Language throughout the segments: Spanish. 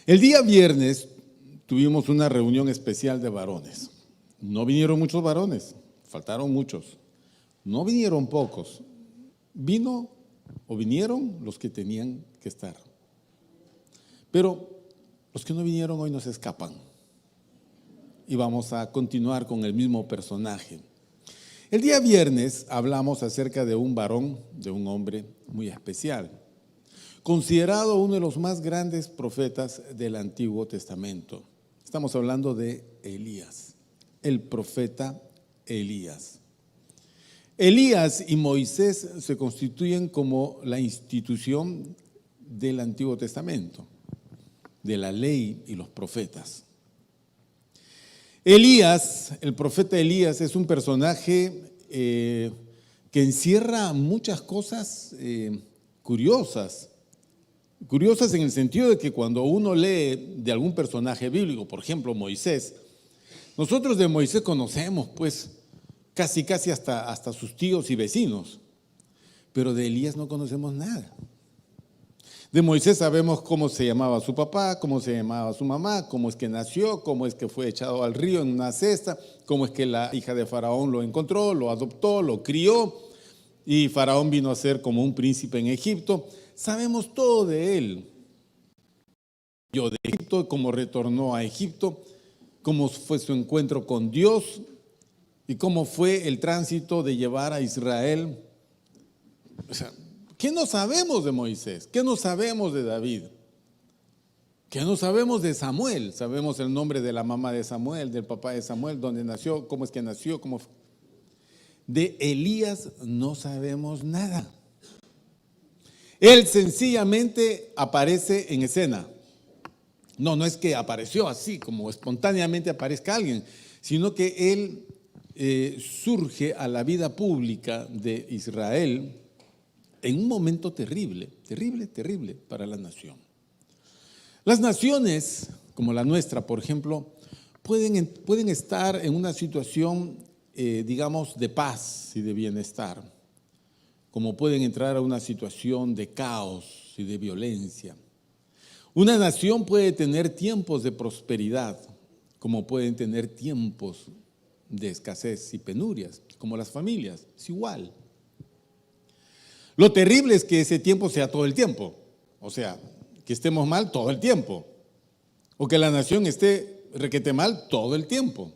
El día viernes tuvimos una reunión especial de varones. No vinieron muchos varones, faltaron muchos. No vinieron pocos. Vinieron los que tenían que estar. Pero los que no vinieron hoy nos escapan. Y vamos a continuar con el mismo personaje. El día viernes hablamos acerca de un varón, de un hombre muy especial, considerado uno de los más grandes profetas del Antiguo Testamento. Estamos hablando de Elías, el profeta Elías. Elías y Moisés se constituyen como la institución del Antiguo Testamento, de la ley y los profetas. Elías, el profeta Elías, es un personaje que encierra muchas cosas curiosas en el sentido de que cuando uno lee de algún personaje bíblico, por ejemplo Moisés, nosotros de Moisés conocemos pues casi hasta sus tíos y vecinos, pero de Elías no conocemos nada. De Moisés sabemos cómo se llamaba su papá, cómo se llamaba su mamá, cómo es que nació, cómo es que fue echado al río en una cesta, cómo es que la hija de Faraón lo encontró, lo adoptó, lo crió y Faraón vino a ser como un príncipe en Egipto. Sabemos todo de él. Yo de Egipto, cómo retornó a Egipto, cómo fue su encuentro con Dios y cómo fue el tránsito de llevar a Israel. O sea, ¿qué no sabemos de Moisés? ¿Qué no sabemos de David? ¿Qué no sabemos de Samuel? Sabemos el nombre de la mamá de Samuel, del papá de Samuel, dónde nació, cómo es que nació, cómo fue. De Elías no sabemos nada. Él sencillamente aparece en escena. No es que apareció así, como espontáneamente aparezca alguien, sino que él surge a la vida pública de Israel en un momento terrible para la nación. Las naciones, como la nuestra, por ejemplo, pueden estar en una situación, digamos, de paz y de bienestar, como pueden entrar a una situación de caos y de violencia. Una nación puede tener tiempos de prosperidad, como pueden tener tiempos de escasez y penurias, como las familias, es igual. Lo terrible es que ese tiempo sea todo el tiempo, o sea, que estemos mal todo el tiempo, o que la nación esté requete mal todo el tiempo.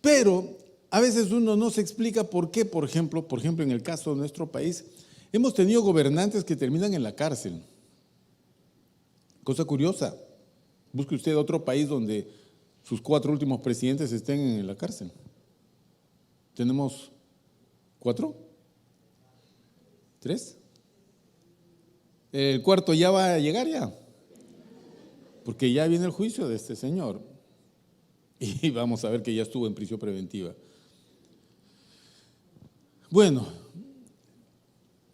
Pero a veces uno no se explica por qué, por ejemplo, en el caso de nuestro país, hemos tenido gobernantes que terminan en la cárcel. Cosa curiosa, busque usted otro país donde sus 4 últimos presidentes estén en la cárcel. ¿Tenemos 4? 3. El cuarto ya va a llegar ya, porque ya viene el juicio de este señor y vamos a ver que ya estuvo en prisión preventiva. Bueno,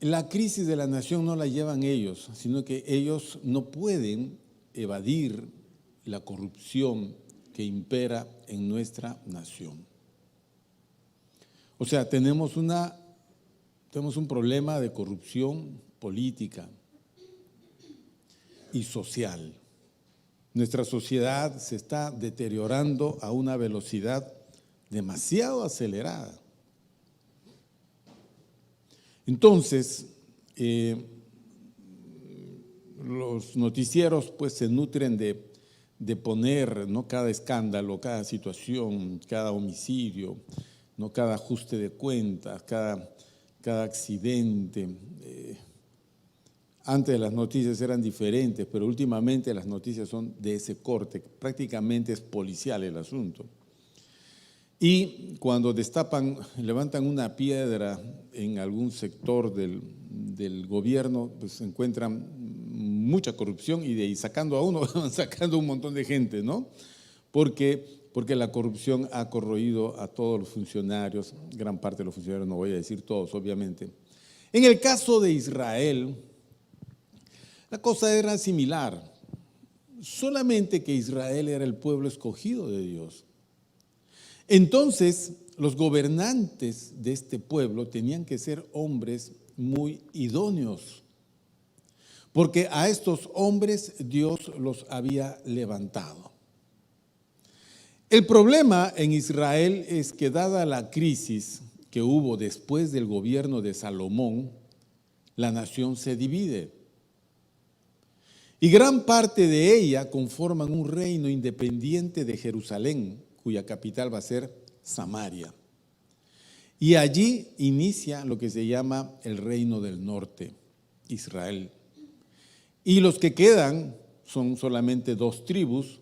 la crisis de la nación no la llevan ellos, sino que ellos no pueden evadir la corrupción que impera en nuestra nación. O sea, tenemos un problema de corrupción política y social. Nuestra sociedad se está deteriorando a una velocidad demasiado acelerada. Entonces, los noticieros pues se nutren de poner, ¿no?, cada escándalo, cada situación, cada homicidio, ¿no?, cada ajuste de cuentas, cada accidente. Antes las noticias eran diferentes, pero últimamente las noticias son de ese corte, prácticamente es policial el asunto. Y cuando levantan una piedra en algún sector del gobierno, pues encuentran mucha corrupción y de ahí sacando a uno, van sacando un montón de gente, ¿no? Porque la corrupción ha corroído a todos los funcionarios, gran parte de los funcionarios, no voy a decir todos, obviamente. En el caso de Israel, la cosa era similar, solamente que Israel era el pueblo escogido de Dios. Entonces, los gobernantes de este pueblo tenían que ser hombres muy idóneos, porque a estos hombres Dios los había levantado. El problema en Israel es que dada la crisis que hubo después del gobierno de Salomón, la nación se divide. Y gran parte de ella conforman un reino independiente de Jerusalén, cuya capital va a ser Samaria. Y allí inicia lo que se llama el reino del norte, Israel. Y los que quedan son solamente dos tribus,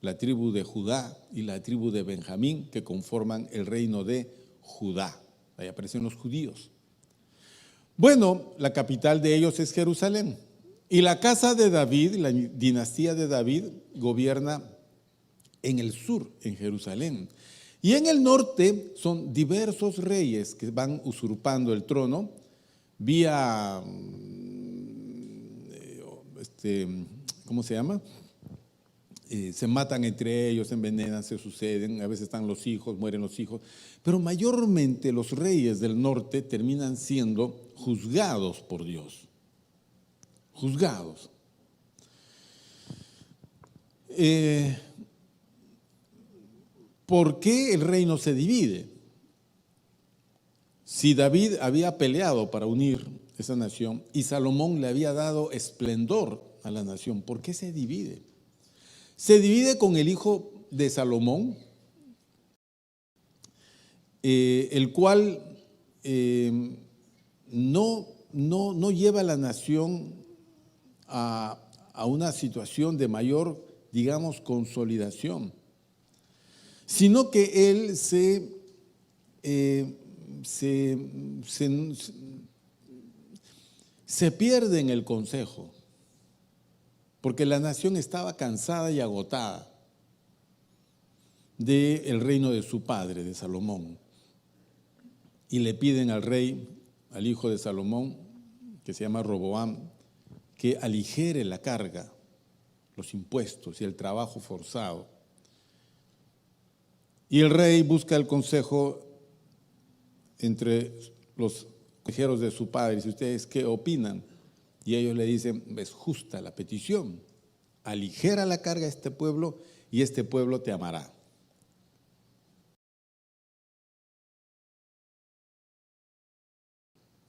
la tribu de Judá y la tribu de Benjamín, que conforman el reino de Judá. Ahí aparecen los judíos. Bueno, la capital de ellos es Jerusalén. Y la casa de David, la dinastía de David, gobierna en el sur, en Jerusalén. Y en el norte son diversos reyes que van usurpando el trono vía, ¿cómo se llama? Se matan entre ellos, se envenenan, se suceden, a veces están los hijos, mueren los hijos, pero mayormente los reyes del norte terminan siendo juzgados por Dios. Juzgados. ¿Por qué el reino se divide? Si David había peleado para unir esa nación y Salomón le había dado esplendor a la nación, ¿por qué se divide? Se divide con el hijo de Salomón, el cual no lleva a la nación a una situación de mayor, digamos, consolidación, sino que él se pierde en el consejo, porque la nación estaba cansada y agotada del reino de su padre, de Salomón, y le piden al rey, al hijo de Salomón, que se llama Roboam, que aligere la carga, los impuestos y el trabajo forzado. Y el rey busca el consejo entre los consejeros de su padre y dice: ¿ustedes qué opinan? Y ellos le dicen: es justa la petición, aligera la carga a este pueblo y este pueblo te amará.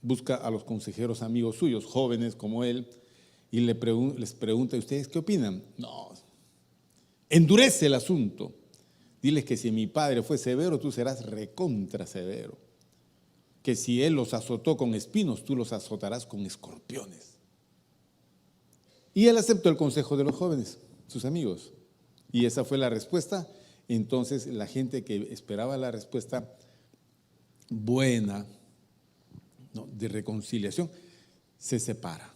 Busca a los consejeros amigos suyos, jóvenes como él, y les pregunta: ¿ustedes qué opinan? No, endurece el asunto. Diles que si mi padre fue severo, tú serás recontra severo. Que si él los azotó con espinos, tú los azotarás con escorpiones. Y él aceptó el consejo de los jóvenes, sus amigos. Y esa fue la respuesta. Entonces la gente que esperaba la respuesta buena, ¿no?, de reconciliación, se separa.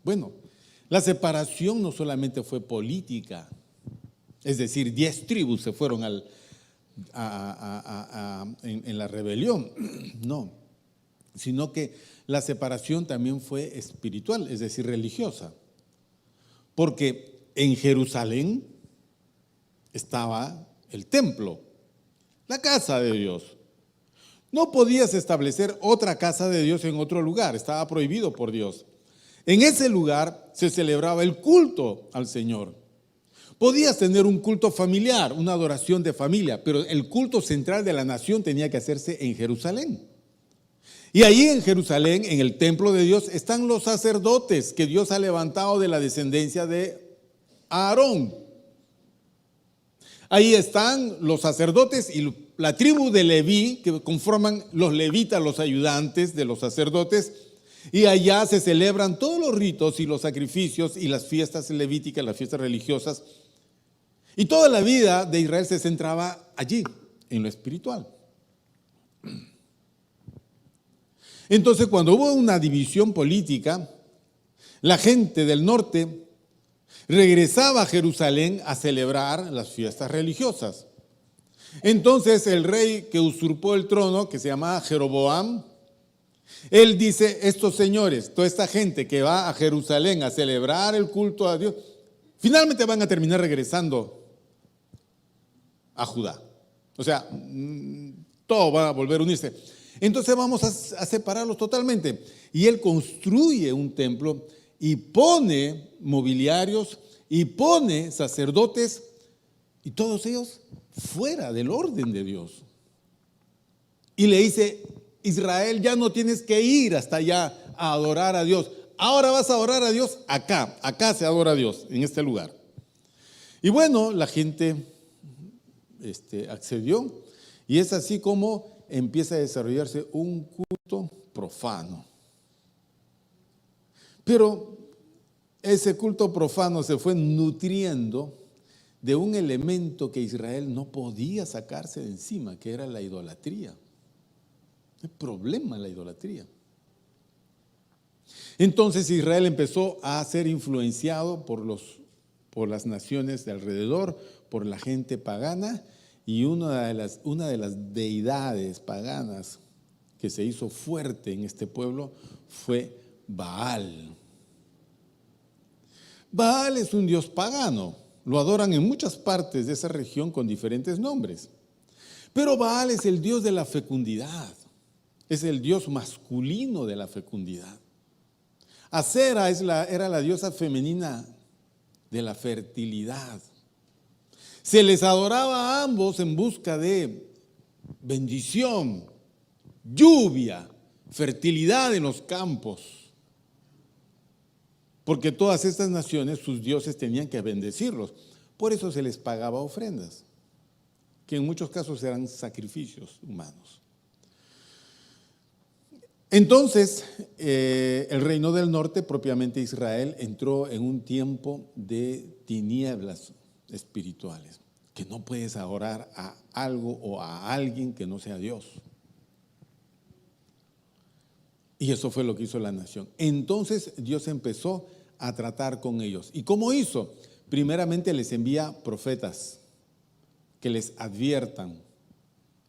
Bueno, la separación no solamente fue política, es decir, 10 tribus se fueron en la rebelión, no, sino que la separación también fue espiritual, es decir, religiosa, porque en Jerusalén estaba el templo, la casa de Dios. No podías establecer otra casa de Dios en otro lugar, estaba prohibido por Dios. En ese lugar se celebraba el culto al Señor. Podías tener un culto familiar, una adoración de familia, pero el culto central de la nación tenía que hacerse en Jerusalén. Y ahí en Jerusalén, en el templo de Dios, están los sacerdotes que Dios ha levantado de la descendencia de Aarón. Ahí están los sacerdotes y la tribu de Leví, que conforman los levitas, los ayudantes de los sacerdotes, y allá se celebran todos los ritos y los sacrificios y las fiestas levíticas, las fiestas religiosas. Y toda la vida de Israel se centraba allí, en lo espiritual. Entonces, cuando hubo una división política, la gente del norte regresaba a Jerusalén a celebrar las fiestas religiosas. Entonces, el rey que usurpó el trono, que se llamaba Jeroboam, él dice: estos señores, toda esta gente que va a Jerusalén a celebrar el culto a Dios, finalmente van a terminar regresando a Judá. O sea, todo va a volver a unirse. Entonces vamos a separarlos totalmente. Y él construye un templo y pone mobiliarios y pone sacerdotes y todos ellos fuera del orden de Dios. Y le dice: Israel, ya no tienes que ir hasta allá a adorar a Dios. Ahora vas a adorar a Dios acá. Acá se adora a Dios, en este lugar. Y bueno, la gente accedió. Y es así como empieza a desarrollarse un culto profano. Pero ese culto profano se fue nutriendo de un elemento que Israel no podía sacarse de encima, que era la idolatría. El problema, la idolatría. Entonces Israel empezó a ser influenciado por las naciones de alrededor, por la gente pagana, y una de las deidades paganas que se hizo fuerte en este pueblo fue Baal. Baal es un dios pagano, lo adoran en muchas partes de esa región con diferentes nombres. Pero Baal es el dios de la fecundidad, es el dios masculino de la fecundidad. Acera era la diosa femenina de la fertilidad. Se les adoraba a ambos en busca de bendición, lluvia, fertilidad en los campos. Porque todas estas naciones, sus dioses tenían que bendecirlos. Por eso se les pagaba ofrendas, que en muchos casos eran sacrificios humanos. Entonces, el reino del norte, propiamente Israel, entró en un tiempo de tinieblas espirituales, que no puedes adorar a algo o a alguien que no sea Dios. Y eso fue lo que hizo la nación. Entonces Dios empezó a tratar con ellos. ¿Y cómo hizo? Primeramente les envía profetas que les adviertan.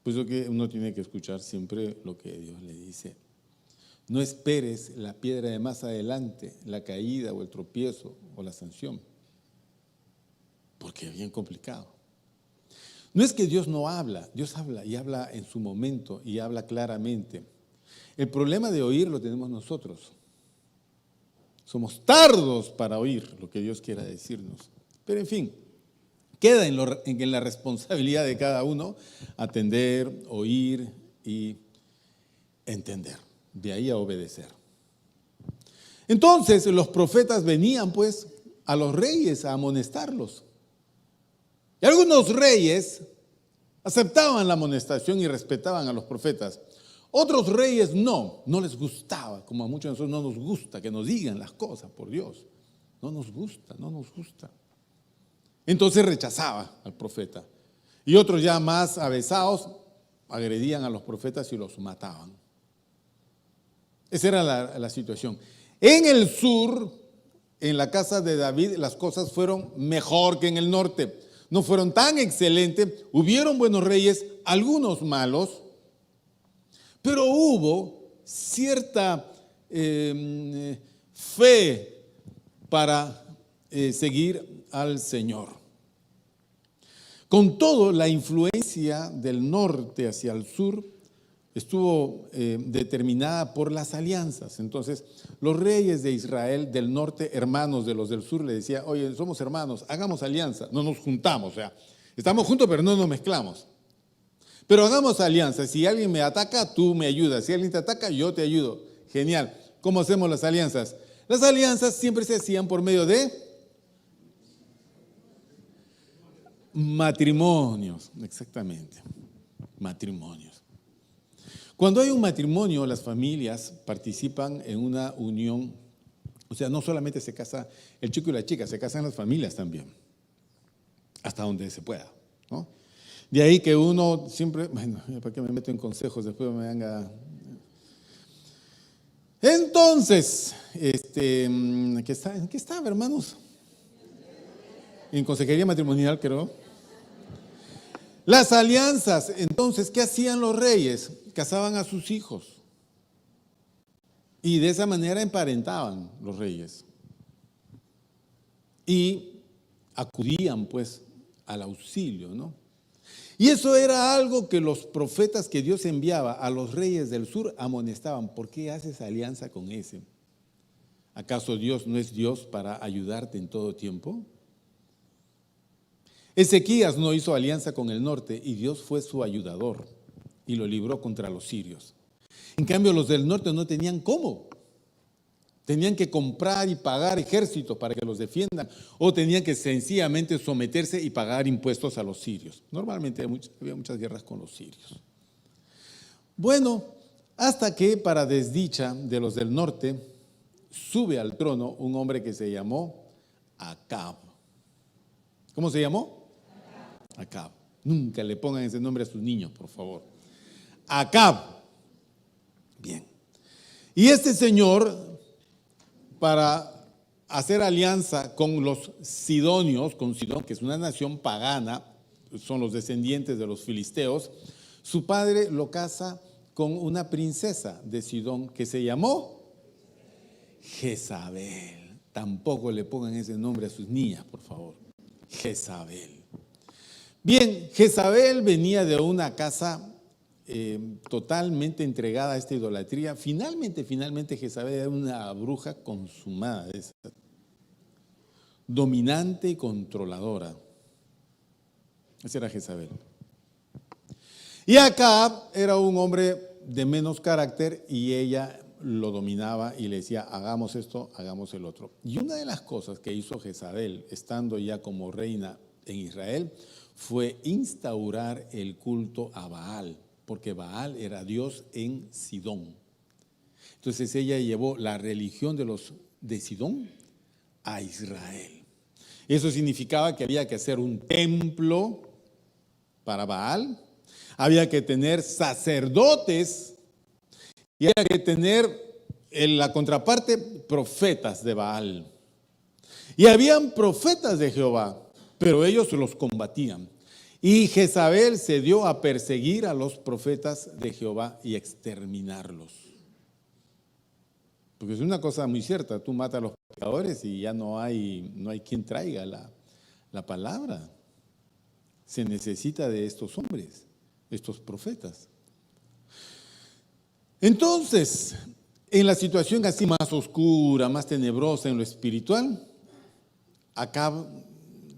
Pues lo que uno tiene que escuchar siempre lo que Dios le dice. No esperes la piedra de más adelante, la caída o el tropiezo o la sanción, porque es bien complicado. No es que Dios no habla, Dios habla y habla en su momento y habla claramente. El problema de oír lo tenemos nosotros. Somos tardos para oír lo que Dios quiera decirnos. Pero en fin, queda en la responsabilidad de cada uno atender, oír y entender. De ahí a obedecer. Entonces los profetas venían pues a los reyes a amonestarlos. Y algunos reyes aceptaban la amonestación y respetaban a los profetas. Otros reyes no les gustaba, como a muchos de nosotros no nos gusta que nos digan las cosas, por Dios. No nos gusta. Entonces rechazaba al profeta. Y otros ya más avesados agredían a los profetas y los mataban. Esa era la situación. En el sur, en la casa de David, las cosas fueron mejor que en el norte. No fueron tan excelentes. Hubieron buenos reyes, algunos malos, pero hubo cierta fe para seguir al Señor. Con todo, la influencia del norte hacia el sur estuvo determinada por las alianzas. Entonces, los reyes de Israel del norte, hermanos de los del sur, le decían: oye, somos hermanos, hagamos alianza, no nos juntamos, o sea, estamos juntos pero no nos mezclamos. Pero hagamos alianza, si alguien me ataca, tú me ayudas, si alguien te ataca, yo te ayudo. Genial. ¿Cómo hacemos las alianzas? Las alianzas siempre se hacían por medio de matrimonios, exactamente, matrimonios. Cuando hay un matrimonio, las familias participan en una unión. O sea, no solamente se casa el chico y la chica, se casan las familias también, hasta donde se pueda, ¿no? De ahí que uno siempre, bueno, ¿para qué me meto en consejos? Después me venga. Entonces, ¿en qué estaba, hermanos? En consejería matrimonial, creo. Las alianzas, entonces, ¿qué hacían los reyes? Casaban a sus hijos. Y de esa manera emparentaban los reyes. Y acudían, pues, al auxilio, ¿no? Y eso era algo que los profetas que Dios enviaba a los reyes del sur amonestaban. ¿Por qué haces alianza con ese? ¿Acaso Dios no es Dios para ayudarte en todo tiempo? Ezequías no hizo alianza con el norte y Dios fue su ayudador y lo libró contra los sirios. En cambio, los del norte no tenían cómo. Tenían que comprar y pagar ejércitos para que los defiendan, o tenían que sencillamente someterse y pagar impuestos a los sirios. Normalmente había muchas guerras con los sirios. Bueno, hasta que, para desdicha de los del norte, sube al trono un hombre que se llamó Acab. ¿Cómo se llamó? Acab. Nunca le pongan ese nombre a sus niños, por favor. Acab. Bien. Y este señor, para hacer alianza con los sidonios, con Sidón, que es una nación pagana, son los descendientes de los filisteos, su padre lo casa con una princesa de Sidón que se llamó Jezabel. Tampoco le pongan ese nombre a sus niñas, por favor. Jezabel. Bien, Jezabel venía de una casa totalmente entregada a esta idolatría. Finalmente Jezabel era una bruja consumada, dominante y controladora. Esa era Jezabel. Y Acab era un hombre de menos carácter y ella lo dominaba y le decía, hagamos esto, hagamos el otro. Y una de las cosas que hizo Jezabel, estando ya como reina en Israel, fue instaurar el culto a Baal, porque Baal era Dios en Sidón. Entonces ella llevó la religión de Sidón a Israel. Eso significaba que había que hacer un templo para Baal, había que tener sacerdotes y había que tener en la contraparte profetas de Baal. Y habían profetas de Jehová, pero ellos los combatían. Y Jezabel se dio a perseguir a los profetas de Jehová y exterminarlos. Porque es una cosa muy cierta, tú matas a los pecadores y ya no hay quien traiga la palabra. Se necesita de estos hombres, estos profetas. Entonces, en la situación así más oscura, más tenebrosa en lo espiritual, Acab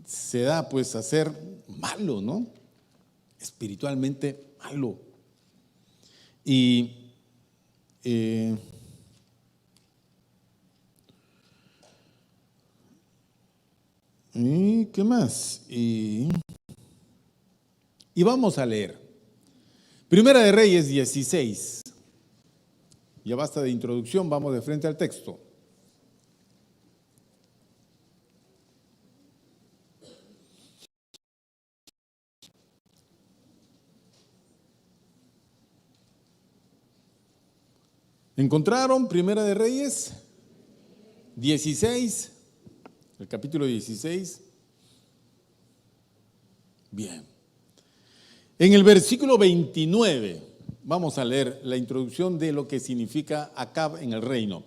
se da pues a ser malo, ¿no? Espiritualmente malo. ¿Y qué más? Y vamos a leer. Primera de Reyes 16. Ya basta de introducción, vamos de frente al texto. ¿Encontraron Primera de Reyes 16? El capítulo 16. Bien. En el versículo 29, vamos a leer la introducción de lo que significa Acab en el reino.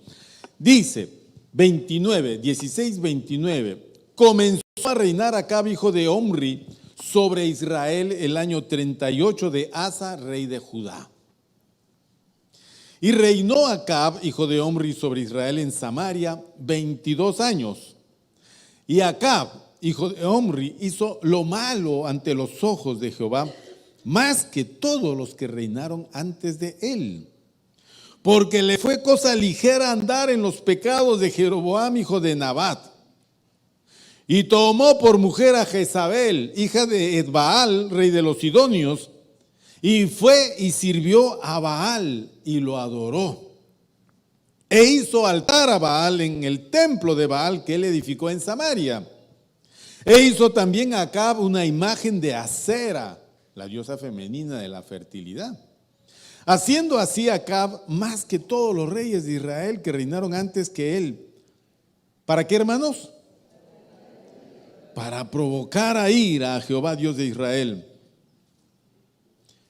Dice, 16:29, comenzó a reinar Acab, hijo de Omri, sobre Israel el año 38 de Asa, rey de Judá. Y reinó Acab, hijo de Omri, sobre Israel en Samaria 22 años. Y Acab, hijo de Omri, hizo lo malo ante los ojos de Jehová, más que todos los que reinaron antes de él. Porque le fue cosa ligera andar en los pecados de Jeroboam, hijo de Nabat. Y tomó por mujer a Jezabel, hija de Edbaal, rey de los Sidonios, y fue y sirvió a Baal y lo adoró. E hizo altar a Baal en el templo de Baal que él edificó en Samaria. E hizo también a Acab una imagen de Acera, la diosa femenina de la fertilidad. Haciendo así Acab más que todos los reyes de Israel que reinaron antes que él. ¿Para qué, hermanos? Para provocar a ira a Jehová, Dios de Israel.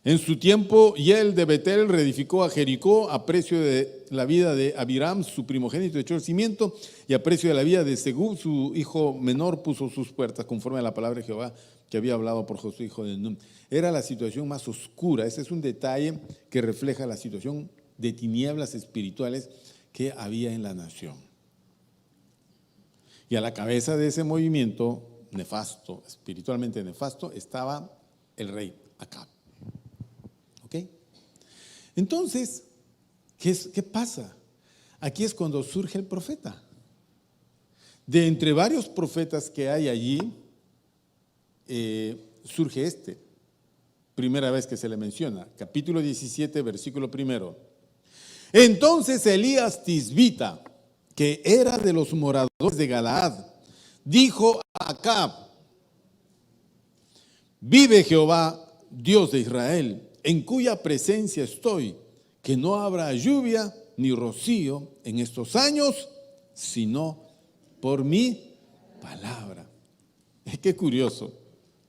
En su tiempo, Hiel de Betel reedificó a Jericó a precio de la vida de Abiram, su primogénito echó el cimiento, y a precio de la vida de Segub, su hijo menor, puso sus puertas, conforme a la palabra de Jehová que había hablado por Josué, hijo de Nun. Era la situación más oscura. Ese es un detalle que refleja la situación de tinieblas espirituales que había en la nación. Y a la cabeza de ese movimiento nefasto, espiritualmente nefasto, estaba el rey Acab. ¿Ok? Entonces, ¿qué pasa? Aquí es cuando surge el profeta. De entre varios profetas que hay allí, surge este. Primera vez que se le menciona, capítulo 17, versículo 1. Entonces Elías Tisbita, que era de los moradores de Galaad, dijo a Acab: vive Jehová, Dios de Israel, en cuya presencia estoy, que no habrá lluvia ni rocío en estos años, sino por mi palabra. Qué curioso.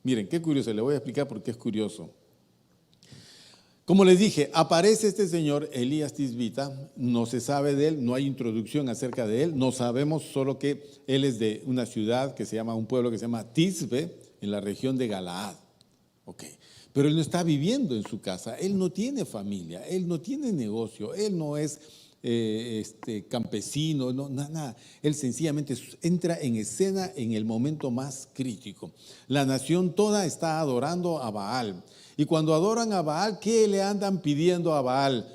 Miren, qué curioso. Le voy a explicar por qué es curioso. Como les dije, aparece este señor Elías Tisbita, no se sabe de él, no hay introducción acerca de él, no sabemos, solo que él es de una ciudad que se llama, un pueblo que se llama Tisbe, en la región de Galaad. Ok, pero él no está viviendo en su casa, él no tiene familia, él no tiene negocio, él no es campesino, no, nada. Él sencillamente entra en escena en el momento más crítico. La nación toda está adorando a Baal. Y cuando adoran a Baal, ¿qué le andan pidiendo a Baal?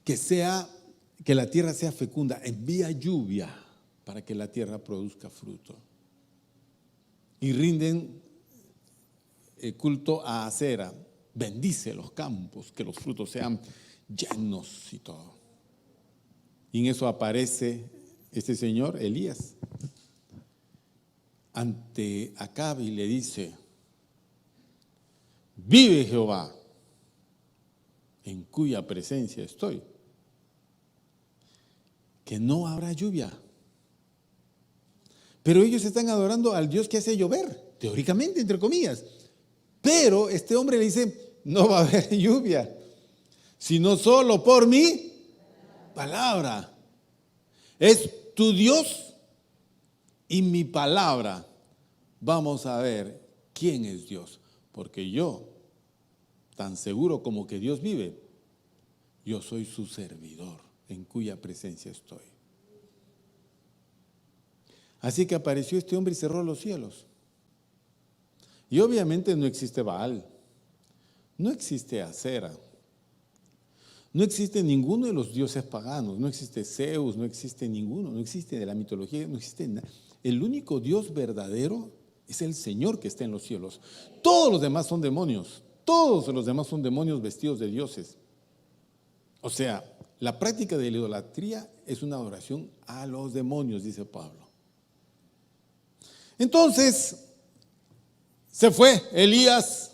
Que la tierra sea fecunda, envía lluvia para que la tierra produzca fruto. Y rinden culto a Acera, bendice los campos, que los frutos sean llenos y todo. Y en eso aparece este señor Elías ante Acab y le dice: vive Jehová, en cuya presencia estoy, que no habrá lluvia. Pero ellos están adorando al Dios que hace llover, teóricamente, entre comillas. Pero este hombre le dice: no va a haber lluvia, sino solo por mi palabra. Es tu Dios y mi palabra. Vamos a ver quién es Dios. Porque yo, tan seguro como que Dios vive, yo soy su servidor, en cuya presencia estoy. Así que apareció este hombre y cerró los cielos. Y obviamente no existe Baal, no existe Acera, no existe ninguno de los dioses paganos, no existe Zeus, no existe ninguno, no existe de la mitología, no existe nada. El único Dios verdadero es el Señor que está en los cielos. Todos los demás son demonios, todos los demás son demonios vestidos de dioses. O sea, la práctica de la idolatría es una adoración a los demonios, dice Pablo. Entonces, se fue Elías,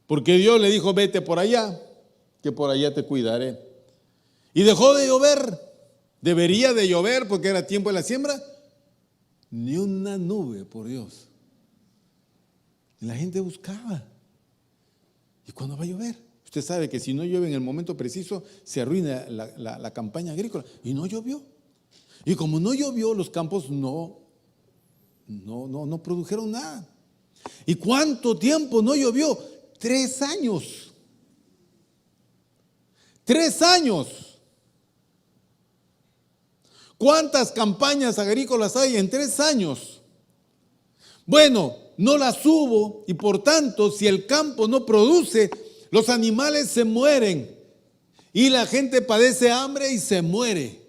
porque Dios le dijo: vete por allá, que por allá te cuidaré. Y dejó de llover. Debería de llover porque era tiempo de la siembra. Ni una nube, por Dios. Y la gente buscaba. ¿Y cuándo va a llover? Usted sabe que si no llueve en el momento preciso, se arruina la campaña agrícola. Y no llovió. Y como no llovió, los campos no produjeron nada. ¿Y cuánto tiempo no llovió? 3 años. 3 años. ¿Cuántas campañas agrícolas hay en 3 años? Bueno, no las hubo y por tanto, si el campo no produce, los animales se mueren y la gente padece hambre y se muere.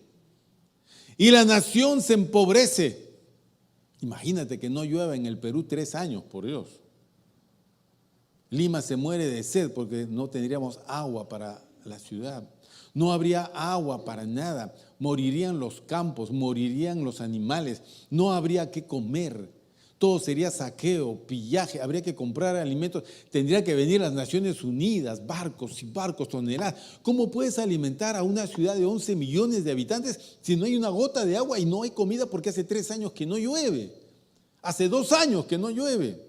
Y la nación se empobrece. Imagínate que no llueva en el Perú 3 años, por Dios. Lima se muere de sed porque no tendríamos agua para la ciudad. No habría agua para nada. Morirían los campos, morirían los animales. No habría que comer. Todo sería saqueo, pillaje. Habría que comprar alimentos. Tendría que venir las Naciones Unidas, barcos y barcos, toneladas. ¿Cómo puedes alimentar a una ciudad de 11 millones de habitantes si no hay una gota de agua y no hay comida porque hace 3 años que no llueve? Hace 2 años que no llueve.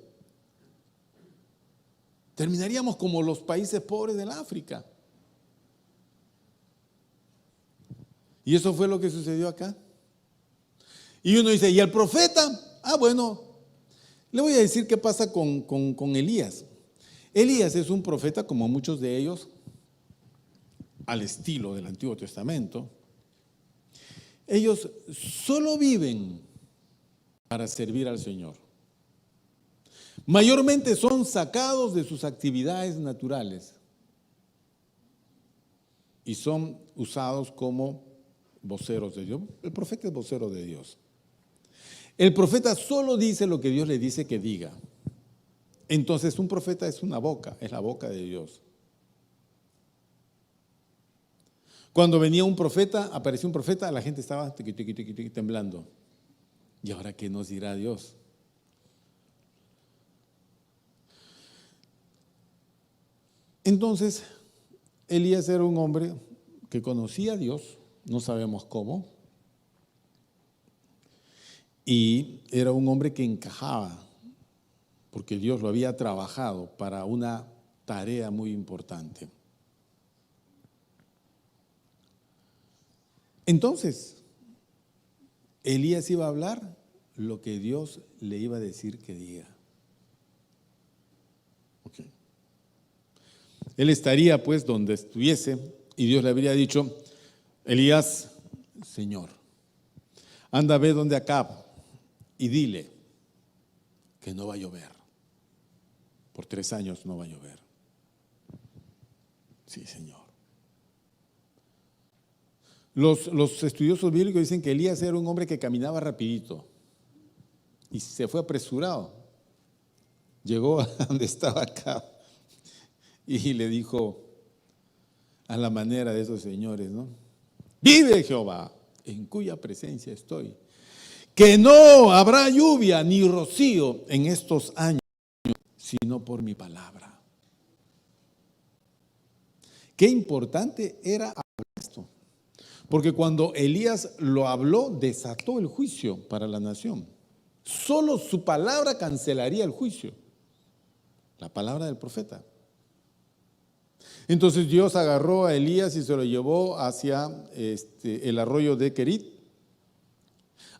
Terminaríamos como los países pobres del África. Y eso fue lo que sucedió acá. Y uno dice: ¿y el profeta? Bueno, le voy a decir qué pasa con Elías. Elías es un profeta como muchos de ellos, al estilo del Antiguo Testamento. Ellos solo viven para servir al Señor. Mayormente son sacados de sus actividades naturales y son usados como voceros de Dios. El profeta es vocero de Dios. El profeta solo dice lo que Dios le dice que diga. Entonces un profeta es una boca, es la boca de Dios. Cuando venía un profeta, apareció un profeta, la gente estaba temblando. ¿Y ahora qué nos dirá Dios? Entonces, Elías era un hombre que conocía a Dios, no sabemos cómo, y era un hombre que encajaba, porque Dios lo había trabajado para una tarea muy importante. Entonces, Elías iba a hablar lo que Dios le iba a decir que diga. Okay. Él estaría pues donde estuviese y Dios le habría dicho: Elías, Señor, anda, ve donde Acab y dile que no va a llover. Por 3 años no va a llover. Sí, Señor. Los estudiosos bíblicos dicen que Elías era un hombre que caminaba rapidito y se fue apresurado. Llegó a donde estaba Acab y le dijo a la manera de esos señores, ¿no? Vive Jehová, en cuya presencia estoy, que no habrá lluvia ni rocío en estos años, sino por mi palabra. Qué importante era hablar esto, porque cuando Elías lo habló, desató el juicio para la nación. Solo su palabra cancelaría el juicio, la palabra del profeta. Entonces Dios agarró a Elías y se lo llevó hacia el arroyo de Querit.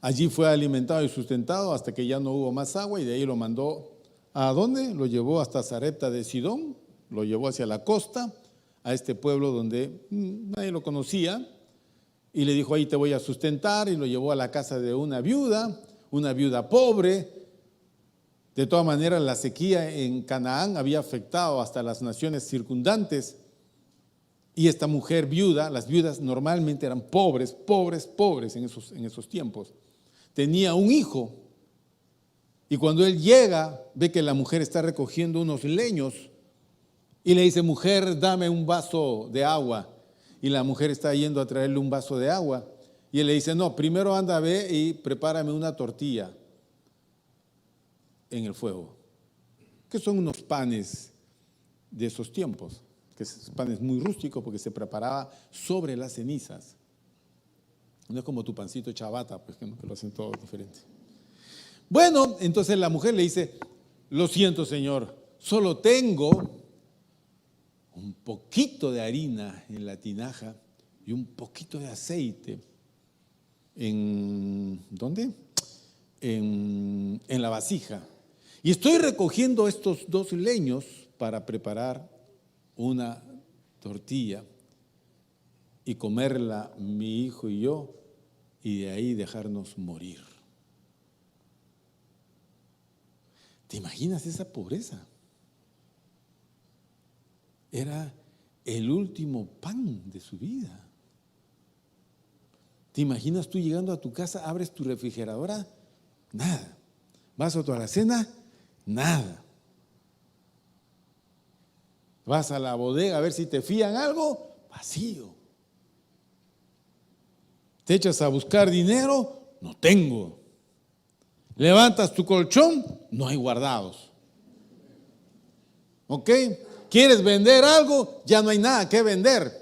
Allí fue alimentado y sustentado hasta que ya no hubo más agua, y de ahí lo mandó ¿a dónde? Lo llevó hasta Sarepta de Sidón, lo llevó hacia la costa, a este pueblo donde nadie lo conocía, y le dijo: ahí te voy a sustentar, y lo llevó a la casa de una viuda pobre. De todas maneras, la sequía en Canaán había afectado hasta las naciones circundantes, y esta mujer viuda, las viudas normalmente eran pobres en esos tiempos. Tenía un hijo, y cuando él llega, ve que la mujer está recogiendo unos leños, y le dice: mujer, dame un vaso de agua. Y la mujer está yendo a traerle un vaso de agua, y él le dice: no, primero anda, ve y prepárame una tortilla en el fuego, que son unos panes de esos tiempos, que es panes muy rústicos porque se preparaba sobre las cenizas. No es como tu pancito chabata, pues que lo hacen todo diferente. Bueno, entonces la mujer le dice: lo siento, Señor, solo tengo un poquito de harina en la tinaja y un poquito de aceite ¿dónde? En la vasija. Y estoy recogiendo estos 2 leños para preparar una tortilla y comerla mi hijo y yo, y de ahí dejarnos morir. ¿Te imaginas esa pobreza? Era el último pan de su vida. ¿Te imaginas tú llegando a tu casa, abres tu refrigeradora? Nada. ¿Vas a tu alacena? Nada. ¿Vas a la bodega a ver si te fían algo? Vacío. ¿Te echas a buscar dinero? No tengo. ¿Levantas tu colchón? No hay guardados. ¿Ok? ¿Quieres vender algo? Ya no hay nada que vender.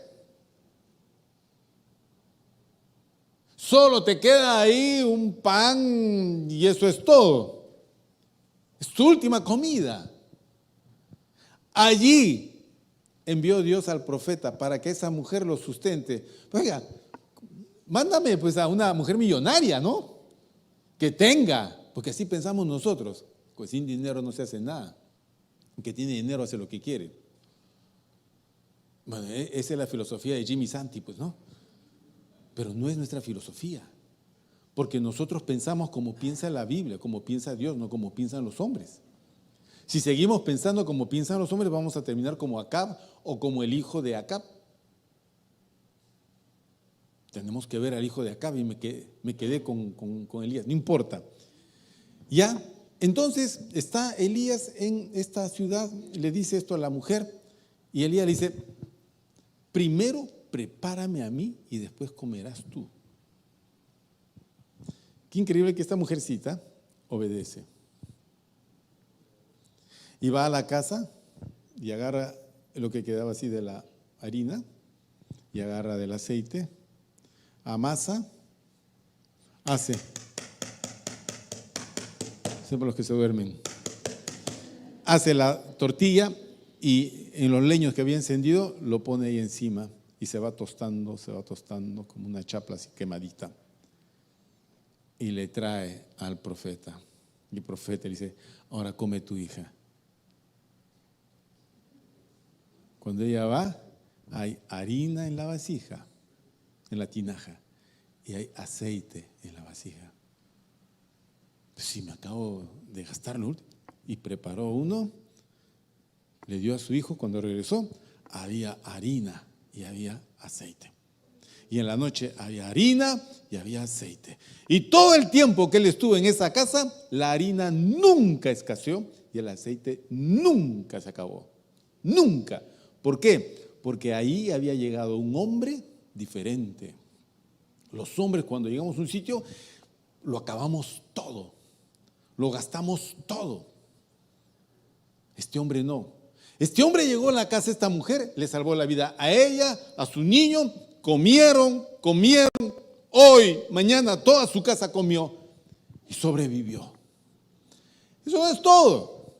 Solo te queda ahí un pan y eso es todo. Es tu última comida. Allí envió Dios al profeta para que esa mujer lo sustente. Oiga, mándame pues a una mujer millonaria, ¿no? Que tenga, porque así pensamos nosotros. Pues sin dinero no se hace nada. El que tiene dinero hace lo que quiere. Bueno, esa es la filosofía de Jimmy Santi, pues, ¿no? Pero no es nuestra filosofía. Porque nosotros pensamos como piensa la Biblia, como piensa Dios, no como piensan los hombres. Si seguimos pensando como piensan los hombres, vamos a terminar como Acab o como el hijo de Acab. Tenemos que ver al hijo de Acab y me quedé con Elías, no importa. Ya, entonces está Elías en esta ciudad, le dice esto a la mujer y Elías le dice, primero prepárame a mí y después comerás tú. Qué increíble que esta mujercita obedece. Y va a la casa y agarra lo que quedaba así de la harina y agarra del aceite, amasa, hace. Siempre los que se duermen. Hace la tortilla y en los leños que había encendido lo pone ahí encima y se va tostando como una chapla así quemadita. Y le trae al profeta. Y el profeta le dice, ahora come tu hija. Cuando ella va, hay harina en la vasija, en la tinaja, y hay aceite en la vasija. Pues sí, me acabo de gastarlo. Y preparó uno, le dio a su hijo. Cuando regresó, había harina y había aceite. Y en la noche había harina y había aceite. Y todo el tiempo que él estuvo en esa casa, la harina nunca escaseó y el aceite nunca se acabó. Nunca. ¿Por qué? Porque ahí había llegado un hombre diferente. Los hombres, cuando llegamos a un sitio, lo acabamos todo, lo gastamos todo. Este hombre no. Este hombre llegó a la casa de esta mujer, le salvó la vida a ella, a su niño, comieron, hoy, mañana, toda su casa comió y sobrevivió. Eso no es todo.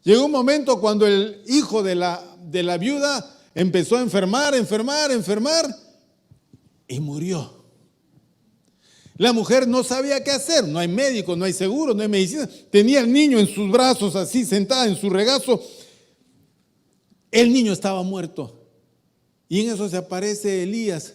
Llegó un momento cuando el hijo de la viuda empezó a enfermar y murió. La mujer no sabía qué hacer, no hay médico, no hay seguro, no hay medicina. Tenía el niño en sus brazos así, sentada en su regazo. El niño estaba muerto. Y en eso se aparece Elías.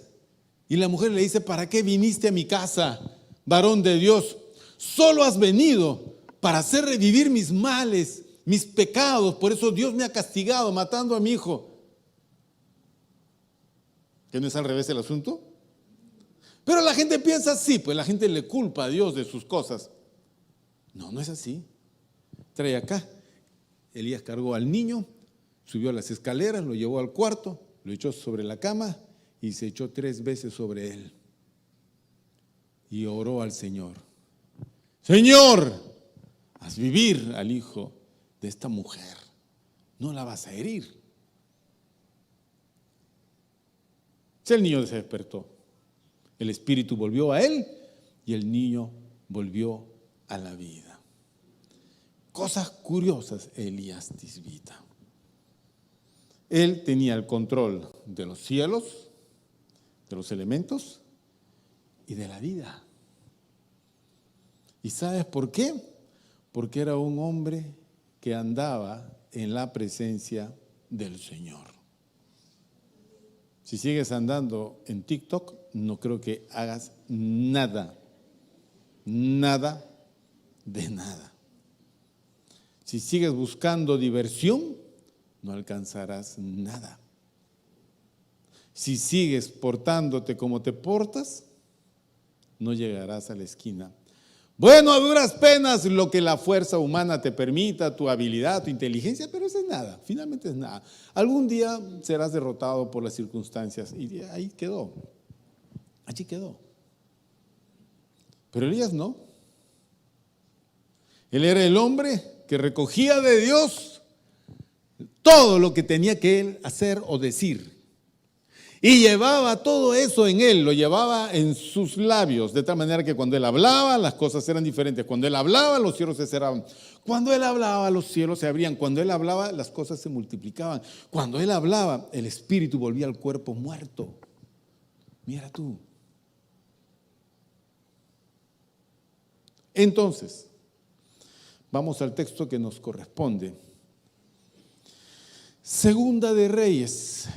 Y la mujer le dice, ¿para qué viniste a mi casa, varón de Dios? Solo has venido para hacer revivir mis males, mis pecados. Por eso Dios me ha castigado matando a mi hijo. ¿Que no es al revés el asunto? Pero la gente piensa así, pues la gente le culpa a Dios de sus cosas. No, no es así. Trae acá. Elías cargó al niño, subió a las escaleras, lo llevó al cuarto, lo echó sobre la cama y se echó 3 veces sobre él. Y oró al Señor. Señor, haz vivir al hijo de esta mujer. No la vas a herir. El niño se despertó. El espíritu volvió a él y el niño volvió a la vida. Cosas curiosas, Elías Tisbita. Él tenía el control de los cielos, de los elementos y de la vida. ¿Y sabes por qué? Porque era un hombre que andaba en la presencia del Señor. Si sigues andando en TikTok, no creo que hagas nada de nada. Si sigues buscando diversión, no alcanzarás nada. Si sigues portándote como te portas, no llegarás a la esquina. Bueno, a duras penas lo que la fuerza humana te permita, tu habilidad, tu inteligencia, pero eso es nada, finalmente es nada. Algún día serás derrotado por las circunstancias y ahí quedó, allí quedó. Pero Elías no. Él era el hombre que recogía de Dios todo lo que tenía que él hacer o decir. Y llevaba todo eso en él, lo llevaba en sus labios, de tal manera que cuando él hablaba, las cosas eran diferentes. Cuando él hablaba, los cielos se cerraban. Cuando él hablaba, los cielos se abrían. Cuando él hablaba, las cosas se multiplicaban. Cuando él hablaba, el espíritu volvía al cuerpo muerto. Mira tú. Entonces, vamos al texto que nos corresponde. Segunda de Reyes.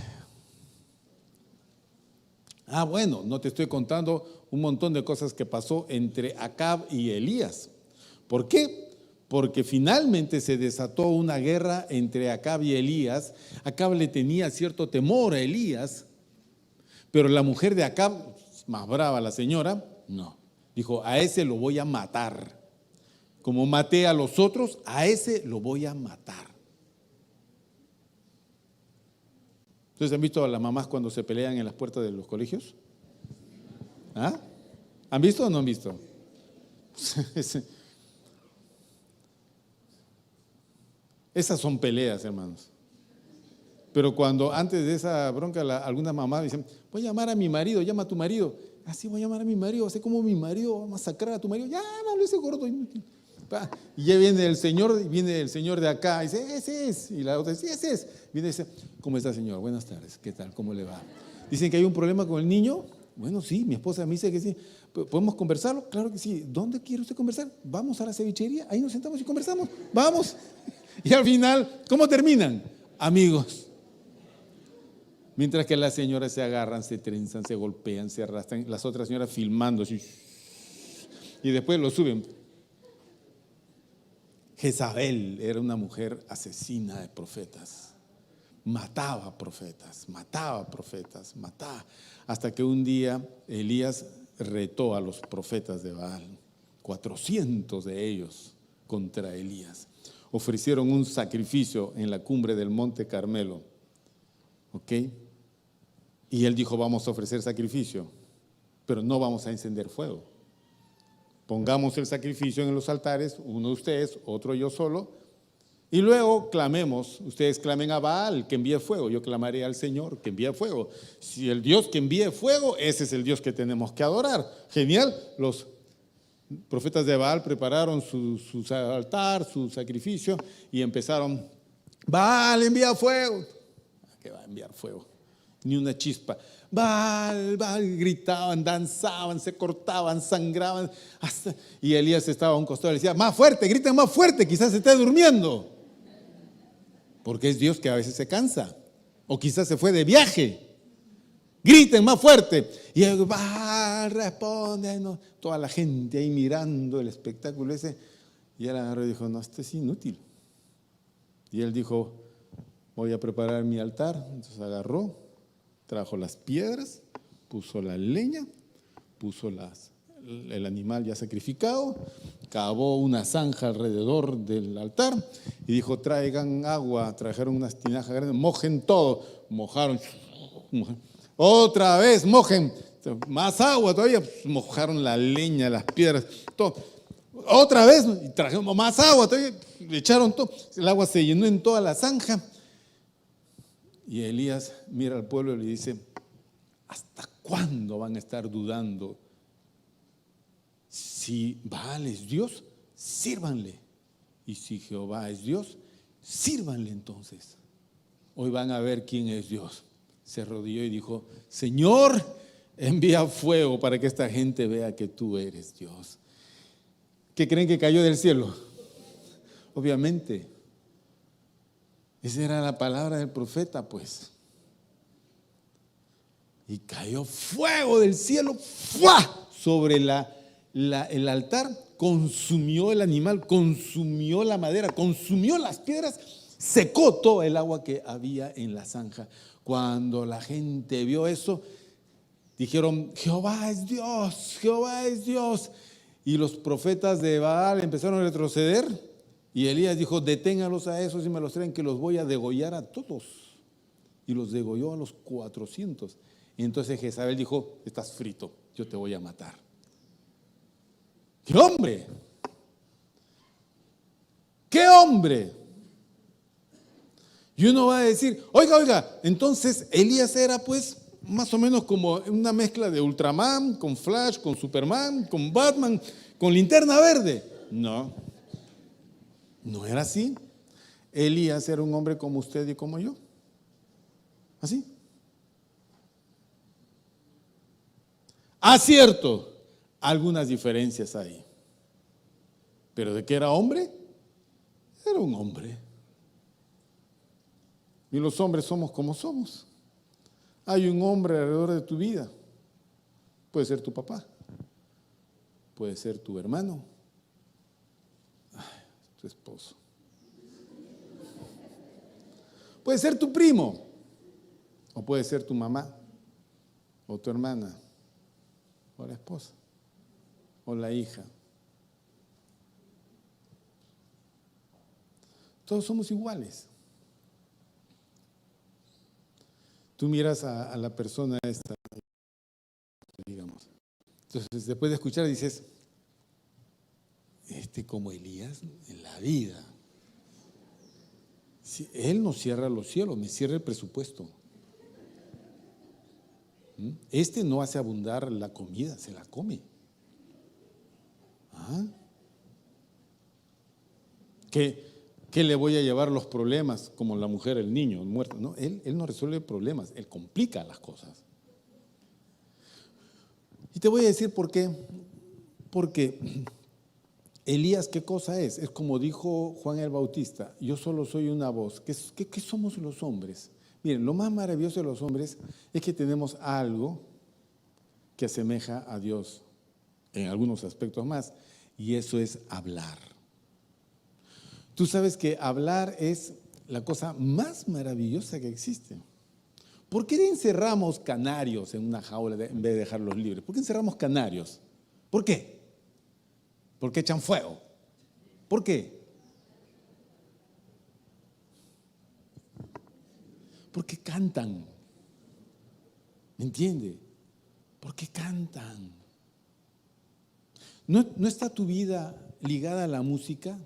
Ah, bueno, no te estoy contando un montón de cosas que pasó entre Acab y Elías. ¿Por qué? Porque finalmente se desató una guerra entre Acab y Elías. Acab le tenía cierto temor a Elías, pero la mujer de Acab, más brava la señora, no. Dijo, a ese lo voy a matar. Como maté a los otros, a ese lo voy a matar. ¿Ustedes han visto a las mamás cuando se pelean en las puertas de los colegios? ¿Ah? ¿Han visto o no han visto? Esas son peleas, hermanos. Pero cuando antes de esa bronca, algunas mamás dicen, voy a llamar a mi marido, llama a tu marido. Así voy a llamar a mi marido, así como mi marido va a masacrar a tu marido. Llámalo, ese gordo inútil. Y ya viene el señor de acá, y dice, ese es. Y la otra dice, sí, ese es. Viene y dice, ¿cómo está, señor? Buenas tardes, ¿qué tal? ¿Cómo le va? Dicen que hay un problema con el niño. Bueno, sí, mi esposa me dice que sí. ¿Podemos conversarlo? Claro que sí. ¿Dónde quiere usted conversar? Vamos a la cevichería, ahí nos sentamos y conversamos. Vamos. Y al final, ¿cómo terminan? Amigos. Mientras que las señoras se agarran, se trenzan, se golpean, se arrastran, las otras señoras filmando así, y después lo suben. Jezabel era una mujer asesina de profetas. Mataba profetas, hasta que un día Elías retó a los profetas de Baal, 400 de ellos contra Elías. Ofrecieron un sacrificio en la cumbre del monte Carmelo, ¿ok? Y él dijo, vamos a ofrecer sacrificio, pero no vamos a encender fuego. Pongamos el sacrificio en los altares, uno de ustedes, otro yo solo, y luego clamemos, ustedes clamen a Baal que envíe fuego, yo clamaré al Señor que envíe fuego. Si el Dios que envíe fuego, ese es el Dios que tenemos que adorar. Genial, los profetas de Baal prepararon su altar, su sacrificio, y empezaron, Baal envía fuego. ¿Qué va a enviar fuego? Ni una chispa. Baal, Baal, gritaban, danzaban, se cortaban, sangraban. Y Elías estaba a un costado y le decía, más fuerte, griten más fuerte, quizás se esté durmiendo. Porque es Dios que a veces se cansa. O quizás se fue de viaje. Griten más fuerte. Y él, Baal, responde. No. Toda la gente ahí mirando el espectáculo ese. Y él agarró y dijo, no, esto es inútil. Y él dijo, voy a preparar mi altar. Entonces agarró, trajo las piedras, puso la leña, puso el animal ya sacrificado, cavó una zanja alrededor del altar y dijo, traigan agua, trajeron unas tinajas grandes, mojen todo, mojaron, otra vez mojen, más agua todavía, mojaron la leña, las piedras, todo, otra vez, y trajeron más agua todavía, le echaron todo, el agua se llenó en toda la zanja. Y Elías mira al pueblo y le dice, ¿hasta cuándo van a estar dudando? Si Baal es Dios, sírvanle. Y si Jehová es Dios, sírvanle entonces. Hoy van a ver quién es Dios. Se arrodilló y dijo, Señor, envía fuego para que esta gente vea que tú eres Dios. ¿Qué creen que cayó del cielo? Obviamente. Esa era la palabra del profeta, pues. Y cayó fuego del cielo ¡fua! Sobre el altar, consumió el animal, consumió la madera, consumió las piedras, secó todo el agua que había en la zanja. Cuando la gente vio eso, dijeron, Jehová es Dios, Jehová es Dios. Y los profetas de Baal empezaron a retroceder. Y Elías dijo, deténgalos a esos y me los traen que los voy a degollar a todos. Y los degolló a los 400. Y entonces Jezabel dijo, estás frito, yo te voy a matar. ¡Qué hombre! ¡Qué hombre! Y uno va a decir, oiga, entonces Elías era pues más o menos como una mezcla de Ultraman, con Flash, con Superman, con Batman, con Linterna Verde. No. No era así. Elías era un hombre como usted y como yo. Así. Cierto, algunas diferencias hay. Pero de que era hombre, era un hombre. Y los hombres somos como somos. Hay un hombre alrededor de tu vida Puede ser tu papá, puede ser tu hermano, tu esposo. Puede ser tu primo, o puede ser tu mamá, o tu hermana, o la esposa, o la hija. Todos somos iguales. Tú miras a la persona esta, digamos. Entonces, después de escuchar, dices, como Elías en la vida. Si él no cierra los cielos, me cierra el presupuesto. No hace abundar la comida, se la come. ¿Ah? ¿Qué le voy a llevar los problemas como la mujer, el niño, el muerto? No, él no resuelve problemas, él complica las cosas. Y te voy a decir por qué. Porque Elías, ¿qué cosa es? Es como dijo Juan el Bautista, yo solo soy una voz. ¿Qué somos los hombres? Miren, lo más maravilloso de los hombres es que tenemos algo que asemeja a Dios en algunos aspectos más, y eso es hablar. Tú sabes que hablar es la cosa más maravillosa que existe. ¿Por qué encerramos canarios en una jaula en vez de dejarlos libres? ¿Por qué encerramos canarios? ¿Por qué? Porque echan fuego. ¿Por qué? Porque cantan. ¿Me entiende? Porque cantan. ¿No está tu vida ligada a la música?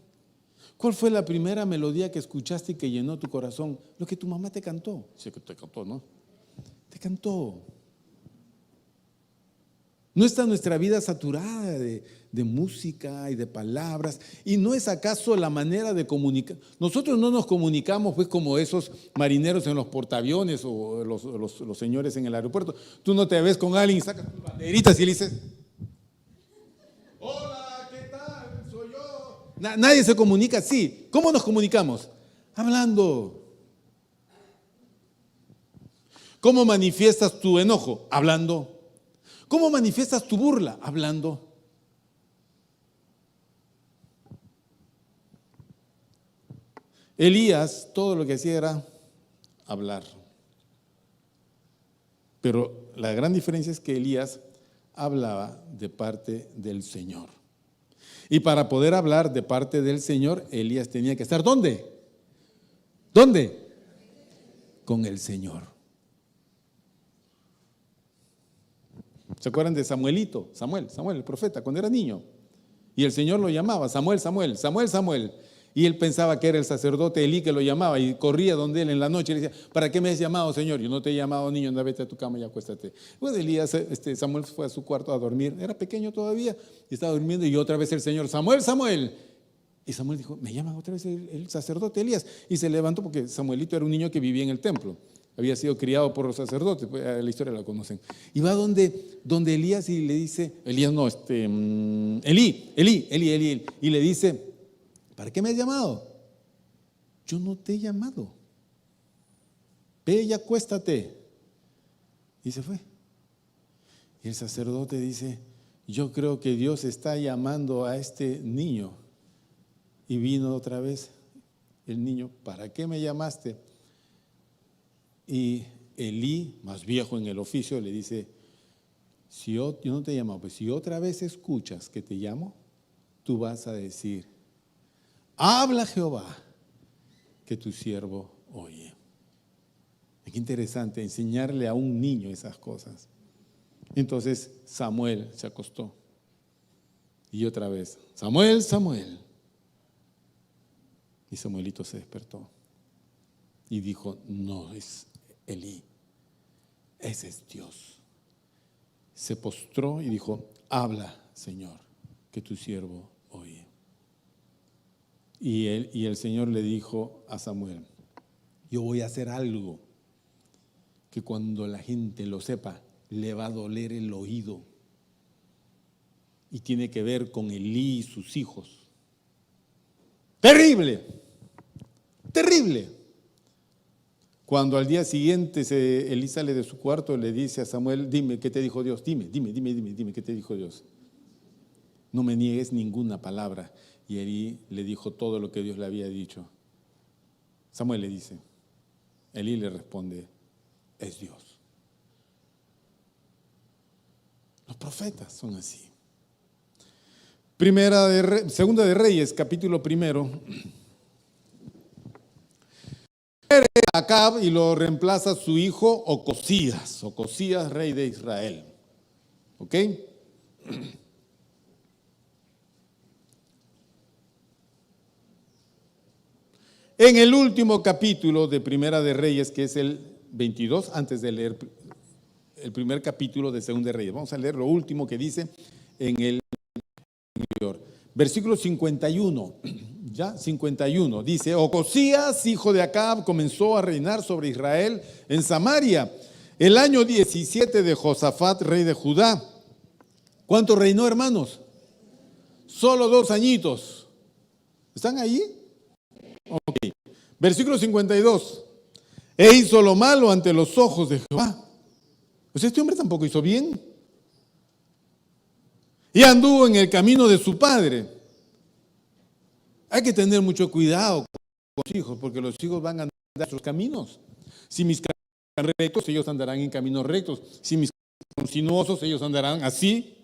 ¿Cuál fue la primera melodía que escuchaste y que llenó tu corazón? Lo que tu mamá te cantó. Sí, que te cantó, ¿no? Te cantó. ¿No está nuestra vida saturada de música y de palabras? ¿Y no es acaso la manera de comunicar? Nosotros no nos comunicamos pues como esos marineros en los portaaviones o los señores en el aeropuerto. Tú no te ves con alguien y sacas tus banderitas y le dices, hola, ¿qué tal? Soy yo. Nadie se comunica así. ¿Cómo nos comunicamos? Hablando. ¿Cómo manifiestas tu enojo? Hablando. ¿Cómo manifiestas tu burla? Hablando. Elías, todo lo que hacía era hablar. Pero la gran diferencia es que Elías hablaba de parte del Señor. Y para poder hablar de parte del Señor, Elías tenía que estar ¿dónde? ¿Dónde? Con el Señor. ¿Se acuerdan de Samuelito? Samuel, el profeta, cuando era niño. Y el Señor lo llamaba, Samuel. Y él pensaba que era el sacerdote Elí que lo llamaba y corría donde él en la noche y le decía, ¿para qué me has llamado, Señor? Yo no te he llamado, niño, anda, vete a tu cama y acuéstate. Bueno, Elías, Samuel fue a su cuarto a dormir, era pequeño todavía, y estaba durmiendo y otra vez el Señor, Samuel. Y Samuel dijo, me llama otra vez el sacerdote Elías. Y se levantó porque Samuelito era un niño que vivía en el templo. Había sido criado por los sacerdotes, pues, la historia la conocen. Y va donde Elías y le dice, Elí. Y le dice, ¿para qué me has llamado? Yo no te he llamado. Ve y acuéstate. Y se fue. Y el sacerdote dice, yo creo que Dios está llamando a este niño. Y vino otra vez el niño, ¿para qué me llamaste? Y Elí, más viejo en el oficio, le dice, yo no te he llamado, pues si otra vez escuchas que te llamo, tú vas a decir, habla Jehová, que tu siervo oye. Qué interesante enseñarle a un niño esas cosas. Entonces Samuel se acostó y otra vez, Samuel. Y Samuelito se despertó y dijo, no es Elí, ese es Dios. Se postró y dijo, habla, Señor, que tu siervo oye. Y el Señor le dijo a Samuel, yo voy a hacer algo que cuando la gente lo sepa, le va a doler el oído. Y tiene que ver con Elí y sus hijos. Terrible. Cuando al día siguiente Elí sale de su cuarto, le dice a Samuel, dime, ¿qué te dijo Dios? Dime, ¿qué te dijo Dios? No me niegues ninguna palabra. Y Elí le dijo todo lo que Dios le había dicho. Samuel le dice, Elí le responde, es Dios. Los profetas son así. Segunda de Reyes, capítulo 1. Acab y lo reemplaza su hijo Ocosías, rey de Israel. ¿Ok? En el último capítulo de Primera de Reyes, que es el 22, antes de leer el primer capítulo de Segunda de Reyes, vamos a leer lo último que dice en el anterior. Versículo 51, ya 51, dice, Ocosías, hijo de Acab, comenzó a reinar sobre Israel en Samaria el año 17 de Josafat, rey de Judá. ¿Cuánto reinó, hermanos? Solo 2 añitos. ¿Están allí? Ok. Versículo 52. E hizo lo malo ante los ojos de Jehová. Pues este hombre tampoco hizo bien. Y anduvo en el camino de su padre. Hay que tener mucho cuidado con los hijos, porque los hijos van a andar en sus caminos. Si mis caminos son rectos, ellos andarán en caminos rectos. Si mis caminos son sinuosos, ellos andarán así.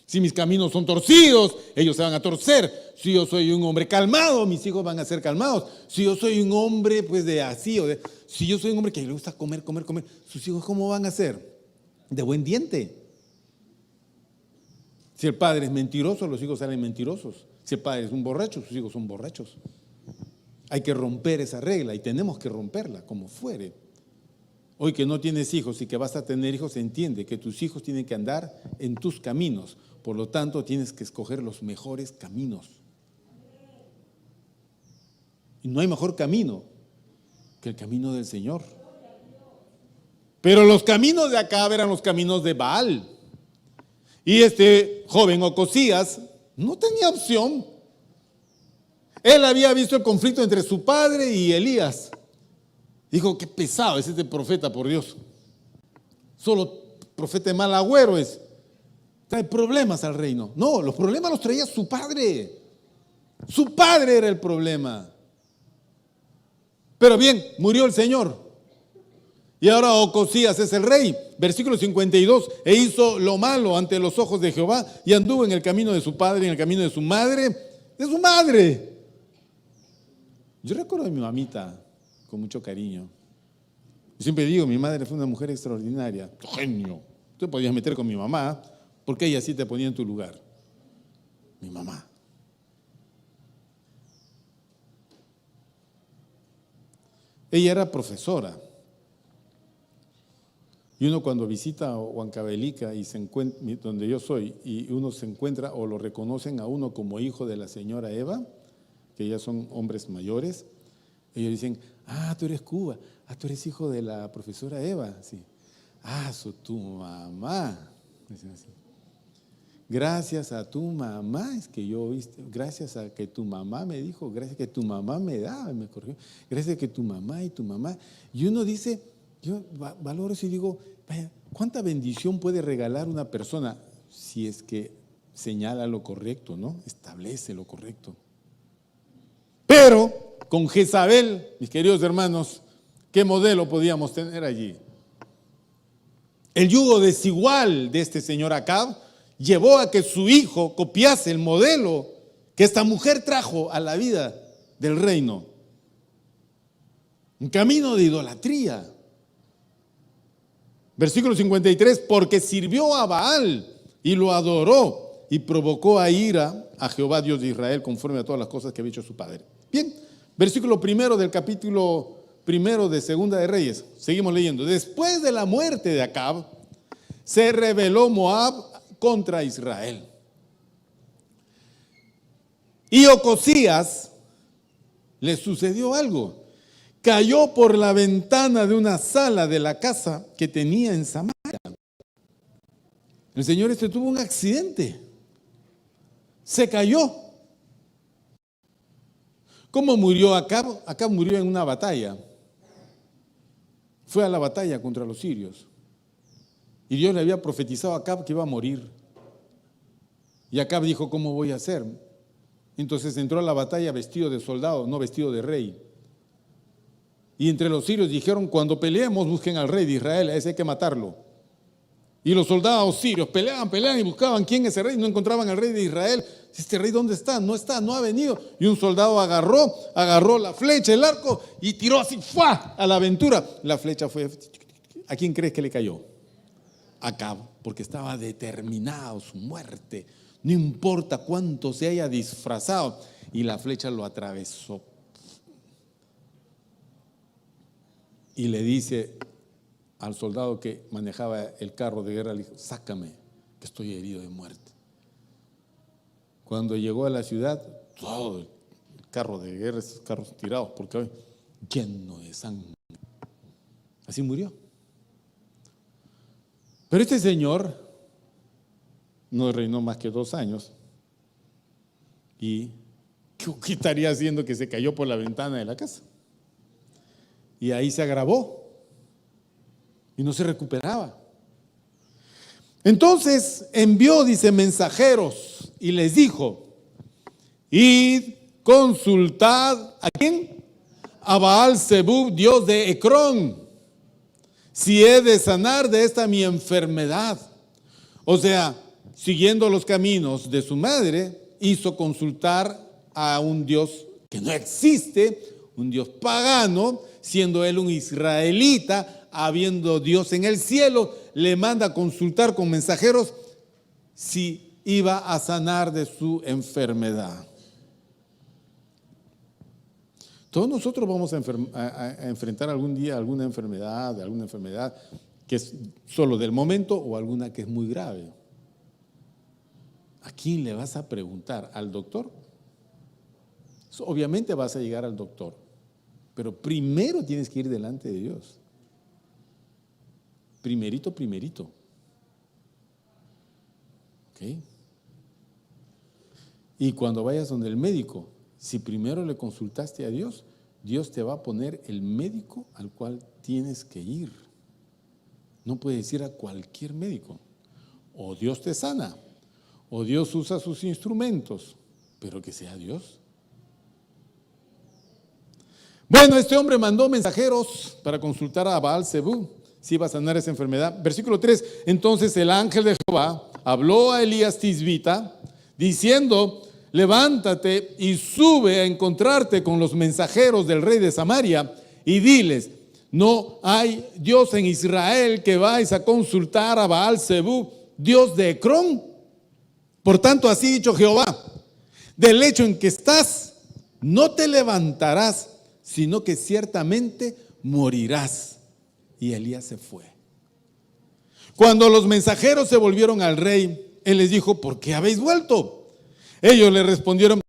Si mis caminos son torcidos, ellos se van a torcer. Si yo soy un hombre calmado, mis hijos van a ser calmados. Si yo soy un hombre pues de así, si yo soy un hombre que le gusta comer, sus hijos ¿cómo van a ser? De buen diente. Si el padre es mentiroso, los hijos salen mentirosos. Si el padre es un borracho, sus hijos son borrachos. Hay que romper esa regla y tenemos que romperla como fuere. Hoy que no tienes hijos y que vas a tener hijos, entiende que tus hijos tienen que andar en tus caminos. Por lo tanto, tienes que escoger los mejores caminos. Y no hay mejor camino que el camino del Señor. Pero los caminos de acá eran los caminos de Baal. Y este joven Ocosías no tenía opción. Él había visto el conflicto entre su padre y Elías. Dijo, qué pesado es este profeta, por Dios. Solo profeta de mal agüero es. Trae problemas al reino. No, los problemas los traía su padre. Su padre era el problema. Pero bien, murió el Señor. Y ahora Ocosías es el rey. Versículo 52. E hizo lo malo ante los ojos de Jehová y anduvo en el camino de su padre, en el camino de su madre. De su madre. Yo recuerdo a mi mamita con mucho cariño. Yo siempre digo, mi madre fue una mujer extraordinaria. Genio. Tú te podías meter con mi mamá porque ella sí te ponía en tu lugar. Mi mamá. Ella era profesora. Y uno cuando visita Huancavelica y se encuentra, donde yo soy, y uno se encuentra o lo reconocen a uno como hijo de la señora Eva, que ya son hombres mayores, ellos dicen, tú eres Cuba, tú eres hijo de la profesora Eva. Sí. Tu mamá. Dicen así. Gracias a tu mamá es que yo viste, gracias a que tu mamá me dijo, gracias a que tu mamá me daba, me corrigió, gracias a que tu mamá y tu mamá. Y uno dice, yo valoro eso y digo, vaya, ¿cuánta bendición puede regalar una persona si es que señala lo correcto, ¿no? Establece lo correcto. Pero con Jezabel, mis queridos hermanos, ¿qué modelo podíamos tener allí? El yugo desigual de este señor Acab llevó a que su hijo copiase el modelo que esta mujer trajo a la vida del reino. Un camino de idolatría. Versículo 53, porque sirvió a Baal y lo adoró y provocó a ira a Jehová Dios de Israel conforme a todas las cosas que había hecho su padre. Bien, versículo 1 del capítulo 1 de Segunda de Reyes. Seguimos leyendo. Después de la muerte de Acab, se rebeló Moab contra Israel. Y Ocosías le sucedió algo. Cayó por la ventana de una sala de la casa que tenía en Samaria. El señor tuvo un accidente. Se cayó. ¿Cómo murió Acab? Acab murió en una batalla. fue a la batalla contra los sirios. Y Dios le había profetizado a Acab que iba a morir. Y Acab dijo, ¿cómo voy a hacer? Entonces entró a la batalla vestido de soldado, no vestido de rey. Y entre los sirios dijeron, cuando peleemos busquen al rey de Israel, a ese hay que matarlo. Y los soldados sirios peleaban y buscaban quién es el rey, no encontraban al rey de Israel. ¿Este rey dónde está? No ha venido. Y un soldado agarró la flecha, el arco y tiró así, ¡fua!, a la aventura. La flecha fue, ¿a quién crees que le cayó? A Acab, porque estaba determinado su muerte. No importa cuánto se haya disfrazado. Y la flecha lo atravesó. Y le dice al soldado que manejaba el carro de guerra, le dijo, sácame, que estoy herido de muerte. Cuando llegó a la ciudad, todo el carro de guerra, esos carros tirados, porque lleno de sangre. Así murió. Pero este señor no reinó más que 2 años. ¿Y qué estaría haciendo que se cayó por la ventana de la casa? Y ahí se agravó. Y no se recuperaba. Entonces envió, dice, mensajeros y les dijo, id, consultad, ¿a quién? A Baal-zebub, dios de Ecrón, si he de sanar de esta mi enfermedad. O sea, siguiendo los caminos de su madre, hizo consultar a un dios que no existe, un dios pagano, siendo él un israelita, habiendo Dios en el cielo, le manda a consultar con mensajeros si iba a sanar de su enfermedad. Todos nosotros vamos a enfrentar algún día alguna enfermedad que es solo del momento o alguna que es muy grave. ¿A quién le vas a preguntar? ¿Al doctor? Obviamente vas a llegar al doctor, pero primero tienes que ir delante de Dios. Primerito. ¿Ok? Y cuando vayas donde el médico, si primero le consultaste a Dios, Dios te va a poner el médico al cual tienes que ir. No puedes ir a cualquier médico. O Dios te sana, o Dios usa sus instrumentos, pero que sea Dios. Bueno, este hombre mandó mensajeros para consultar a Baal-zebub si iba a sanar esa enfermedad. Versículo 3, entonces el ángel de Jehová habló a Elías Tisbita, diciendo, levántate y sube a encontrarte con los mensajeros del rey de Samaria y diles, no hay Dios en Israel que vais a consultar a Baal-zebub, dios de Ecrón. Por tanto, así ha dicho Jehová, del lecho en que estás, no te levantarás, sino que ciertamente morirás. Y Elías se fue. Cuando los mensajeros se volvieron al rey, él les dijo, ¿por qué habéis vuelto? Ellos le respondieron,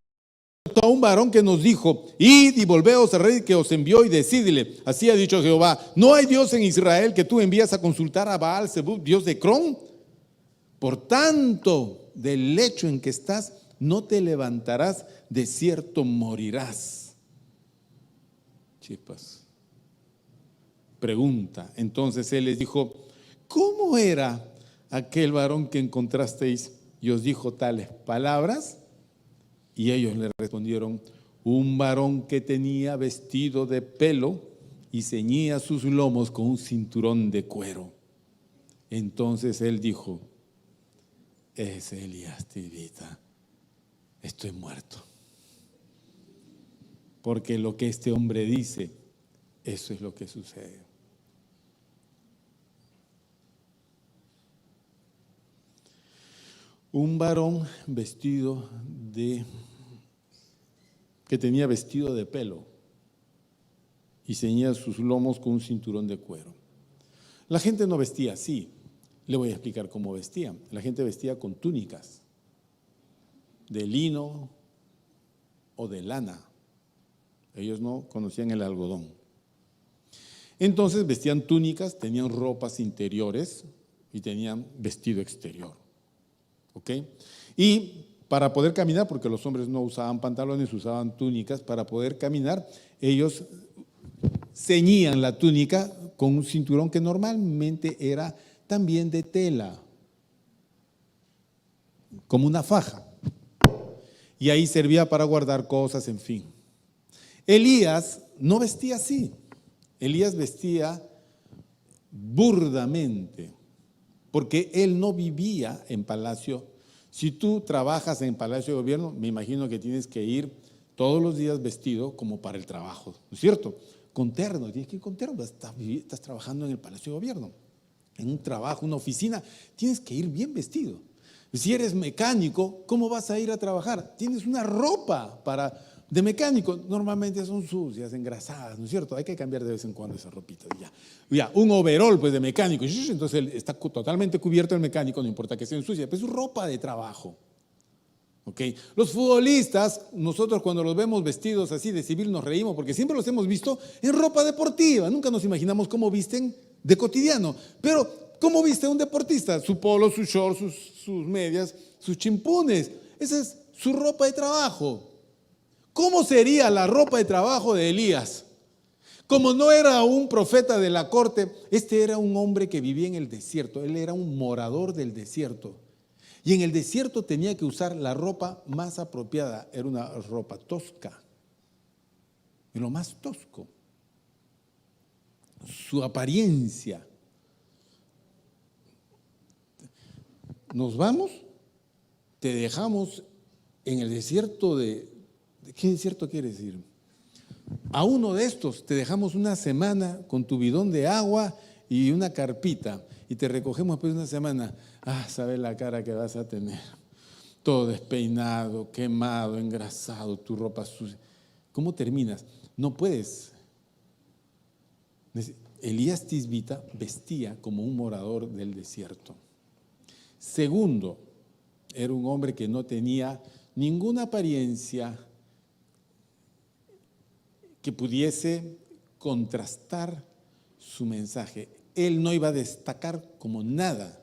a un varón que nos dijo, id y volveos al rey que os envió y decidle, así ha dicho Jehová, no hay Dios en Israel que tú envías a consultar a Baal-zebub, dios de Ecrón. Por tanto, del lecho en que estás, no te levantarás, de cierto morirás. Chispas. Pregunta, entonces él les dijo, ¿cómo era aquel varón que encontrasteis y os dijo tales palabras? Y ellos le respondieron, un varón que tenía vestido de pelo y ceñía sus lomos con un cinturón de cuero. Entonces él dijo, es Elías Tisbita, estoy muerto. Porque lo que este hombre dice, eso es lo que sucede. Un varón que tenía vestido de pelo y ceñía sus lomos con un cinturón de cuero. La gente no vestía así. Le voy a explicar cómo vestían. La gente vestía con túnicas de lino o de lana. Ellos no conocían el algodón. Entonces vestían túnicas, tenían ropas interiores y tenían vestido exterior. ¿Ok? Y para poder caminar, porque los hombres no usaban pantalones, usaban túnicas, para poder caminar, ellos ceñían la túnica con un cinturón que normalmente era también de tela, como una faja. Y ahí servía para guardar cosas, en fin. Elías no vestía así. Elías vestía burdamente, porque él no vivía en palacio. Si tú trabajas en palacio de gobierno, me imagino que tienes que ir todos los días vestido como para el trabajo, ¿no es cierto? Con terno, tienes que ir con terno, estás trabajando en el palacio de gobierno, en un trabajo, una oficina, tienes que ir bien vestido. Si eres mecánico, ¿cómo vas a ir a trabajar? Tienes una ropa de mecánico, normalmente son sucias, engrasadas, ¿no es cierto? Hay que cambiar de vez en cuando esa ropita. Ya, un overol pues de mecánico, entonces él está totalmente cubierto el mecánico, no importa que sea sucia, pero es su ropa de trabajo. ¿Okay? Los futbolistas, nosotros cuando los vemos vestidos así de civil nos reímos porque siempre los hemos visto en ropa deportiva, nunca nos imaginamos cómo visten de cotidiano, pero ¿cómo viste un deportista? Su polo, su short, sus medias, sus chimpunes, esa es su ropa de trabajo. ¿Cómo sería la ropa de trabajo de Elías? Como no era un profeta de la corte, este era un hombre que vivía en el desierto, él era un morador del desierto. Y en el desierto tenía que usar la ropa más apropiada, era una ropa tosca, y lo más tosco, su apariencia. Nos vamos, te dejamos en el desierto ¿de qué desierto quiere decir? A uno de estos te dejamos una semana con tu bidón de agua y una carpita y te recogemos después de una semana. Sabes la cara que vas a tener, todo despeinado, quemado, engrasado, tu ropa sucia. ¿Cómo terminas? No puedes. Elías Tisbita vestía como un morador del desierto. Segundo, era un hombre que no tenía ninguna apariencia que pudiese contrastar su mensaje. Él no iba a destacar como nada.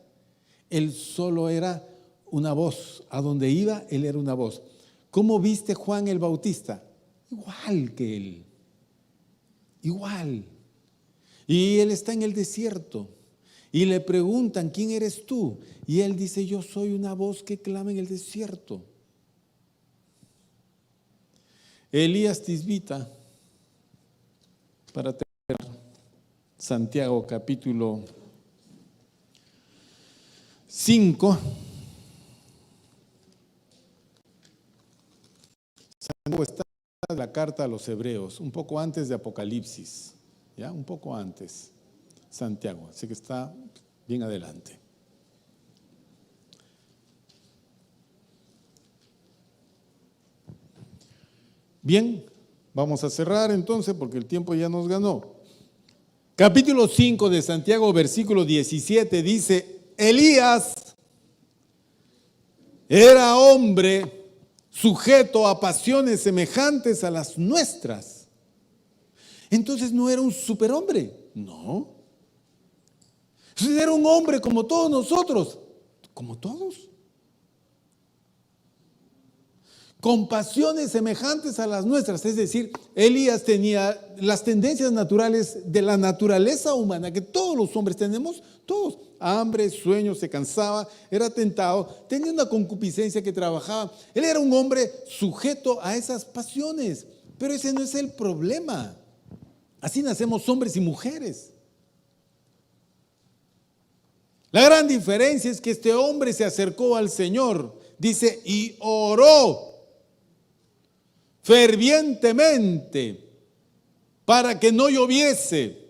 Él solo era una voz. A donde iba, él era una voz. ¿Cómo viste Juan el Bautista? Igual que él. Igual. Y él está en el desierto. Y le preguntan, ¿quién eres tú? Y él dice, yo soy una voz que clama en el desierto. Elías Tisbita, para terminar, Santiago capítulo 5. Santiago está en la carta a los Hebreos, un poco antes de Apocalipsis, ¿ya? Un poco antes, Santiago, así que está bien adelante. Bien, vamos a cerrar entonces porque el tiempo ya nos ganó. Capítulo 5 de Santiago, versículo 17 dice, Elías era hombre sujeto a pasiones semejantes a las nuestras. Entonces no era un superhombre, no. Entonces era un hombre como todos nosotros, como todos. Con pasiones semejantes a las nuestras, es decir, Elías tenía las tendencias naturales de la naturaleza humana que todos los hombres tenemos, todos, hambre, sueño, se cansaba, era tentado, tenía una concupiscencia que trabajaba. Él era un hombre sujeto a esas pasiones, pero ese no es el problema. Así nacemos hombres y mujeres. La gran diferencia es que este hombre se acercó al Señor, dice, y oró fervientemente para que no lloviese,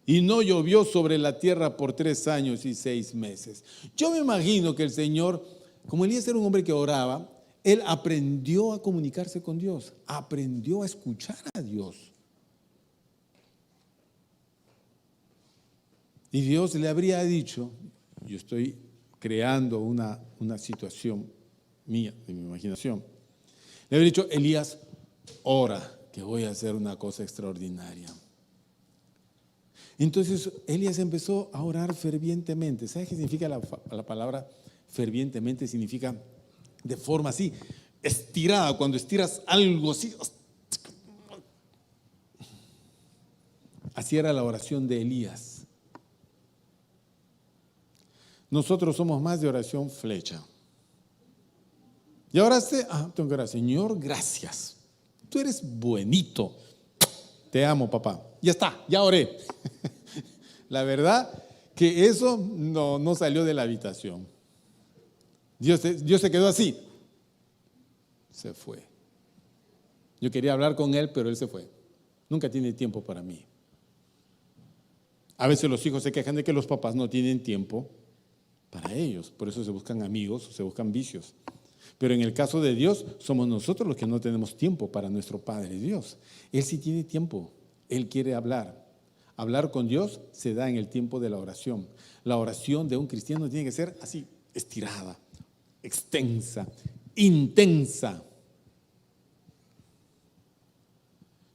y no llovió sobre la tierra por 3 años y 6 meses. Yo me imagino que el Señor, como Elías era un hombre que oraba, él aprendió a comunicarse con Dios, aprendió a escuchar a Dios. Y Dios le habría dicho, yo estoy creando una situación mía, de mi imaginación, le habría dicho, Elías, ora, que voy a hacer una cosa extraordinaria. Entonces Elías empezó a orar fervientemente. ¿Sabes qué significa la palabra fervientemente? Significa de forma así, estirada, cuando estiras algo así. Así era la oración de Elías. Nosotros somos más de oración flecha. Y ahora tengo que orar. Señor, gracias. Tú eres buenito. Te amo, papá. Ya está, ya oré. La verdad que eso no salió de la habitación. Dios se quedó así. Se fue. Yo quería hablar con él, pero él se fue. Nunca tiene tiempo para mí. A veces los hijos se quejan de que los papás no tienen tiempo para ellos. Por eso se buscan amigos, se buscan vicios. Pero en el caso de Dios, somos nosotros los que no tenemos tiempo para nuestro Padre Dios. Él sí tiene tiempo. Él quiere hablar. Hablar con Dios se da en el tiempo de la oración. La oración de un cristiano tiene que ser así, estirada, extensa, intensa.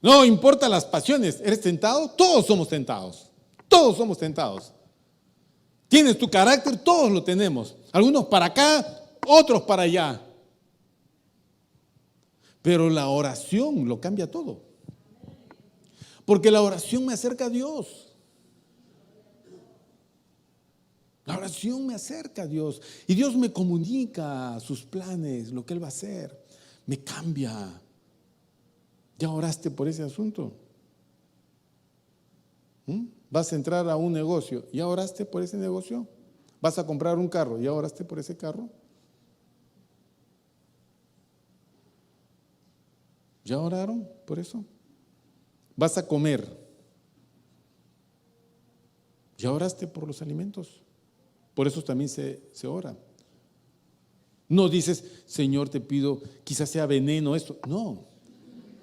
No importa las pasiones. ¿Eres tentado? Todos somos tentados. Todos somos tentados. Tienes tu carácter, todos lo tenemos. Algunos para acá, otros para allá. Pero la oración lo cambia todo. Porque la oración me acerca a Dios. La oración me acerca a Dios. Y Dios me comunica sus planes, lo que Él va a hacer. Me cambia. ¿Ya oraste por ese asunto? ¿Vas a entrar a un negocio? ¿Ya oraste por ese negocio? ¿Vas a comprar un carro? ¿Ya oraste por ese carro? ¿Ya oraron por eso? ¿Vas a comer? ¿Ya oraste por los alimentos? Por eso también se ora. No dices, Señor, te pido, quizás sea veneno esto. No.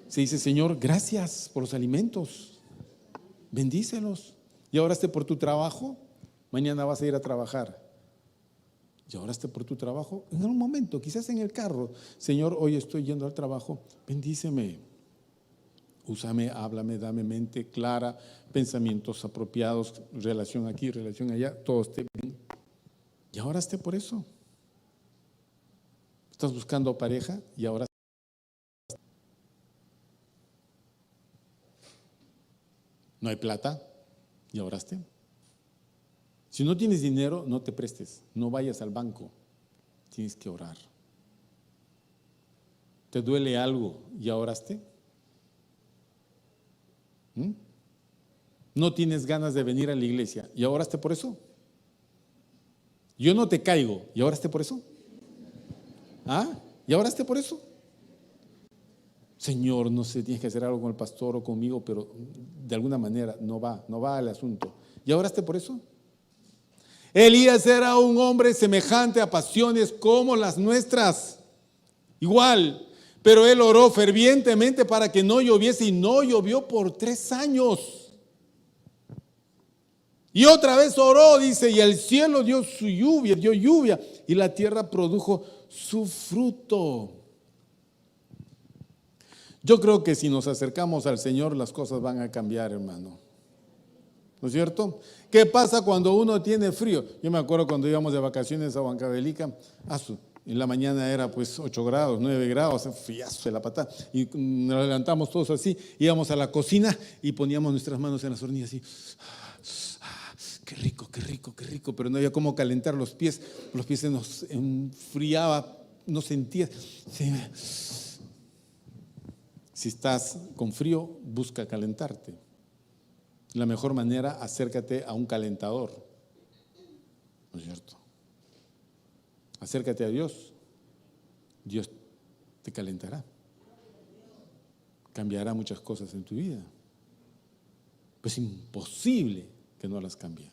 Se dice, Señor, gracias por los alimentos. Bendícelos. ¿Ya oraste por tu trabajo? Mañana vas a ir a trabajar. ¿Ya oraste por tu trabajo? En un momento, quizás en el carro. Señor, hoy estoy yendo al trabajo. Bendíceme. Úsame, háblame, dame mente clara, pensamientos apropiados, relación aquí, relación allá, todo esté bien. ¿Ya oraste por eso? ¿Estás buscando pareja? ¿Y ahora? ¿No hay plata? ¿Ya oraste? Si no tienes dinero, no te prestes, no vayas al banco, tienes que orar. ¿Te duele algo? ¿Ya oraste? ¿No tienes ganas de venir a la iglesia? ¿Ya oraste por eso? Yo no te caigo, ¿ya oraste por eso? ¿Ya oraste por eso? Señor, no sé, tienes que hacer algo con el pastor o conmigo, pero de alguna manera no va al asunto. ¿Ya oraste por eso? Elías era un hombre semejante a pasiones como las nuestras, igual, pero él oró fervientemente para que no lloviese y no llovió por 3 años. Y otra vez oró, dice, y el cielo dio lluvia y la tierra produjo su fruto. Yo creo que si nos acercamos al Señor, las cosas van a cambiar, hermano. ¿No es cierto? ¿Qué pasa cuando uno tiene frío? Yo me acuerdo cuando íbamos de vacaciones a Huancavelica, en la mañana era pues 8 grados, 9 grados, friazo de la patada. Y nos levantamos todos así, íbamos a la cocina y poníamos nuestras manos en las hornillas así. Qué rico, qué rico, qué rico, pero no había cómo calentar los pies se nos enfriaba, no sentías. Si estás con frío, busca calentarte. La mejor manera, acércate a un calentador. ¿No es cierto? Acércate a Dios. Dios te calentará. Cambiará muchas cosas en tu vida. Pues es imposible que no las cambie.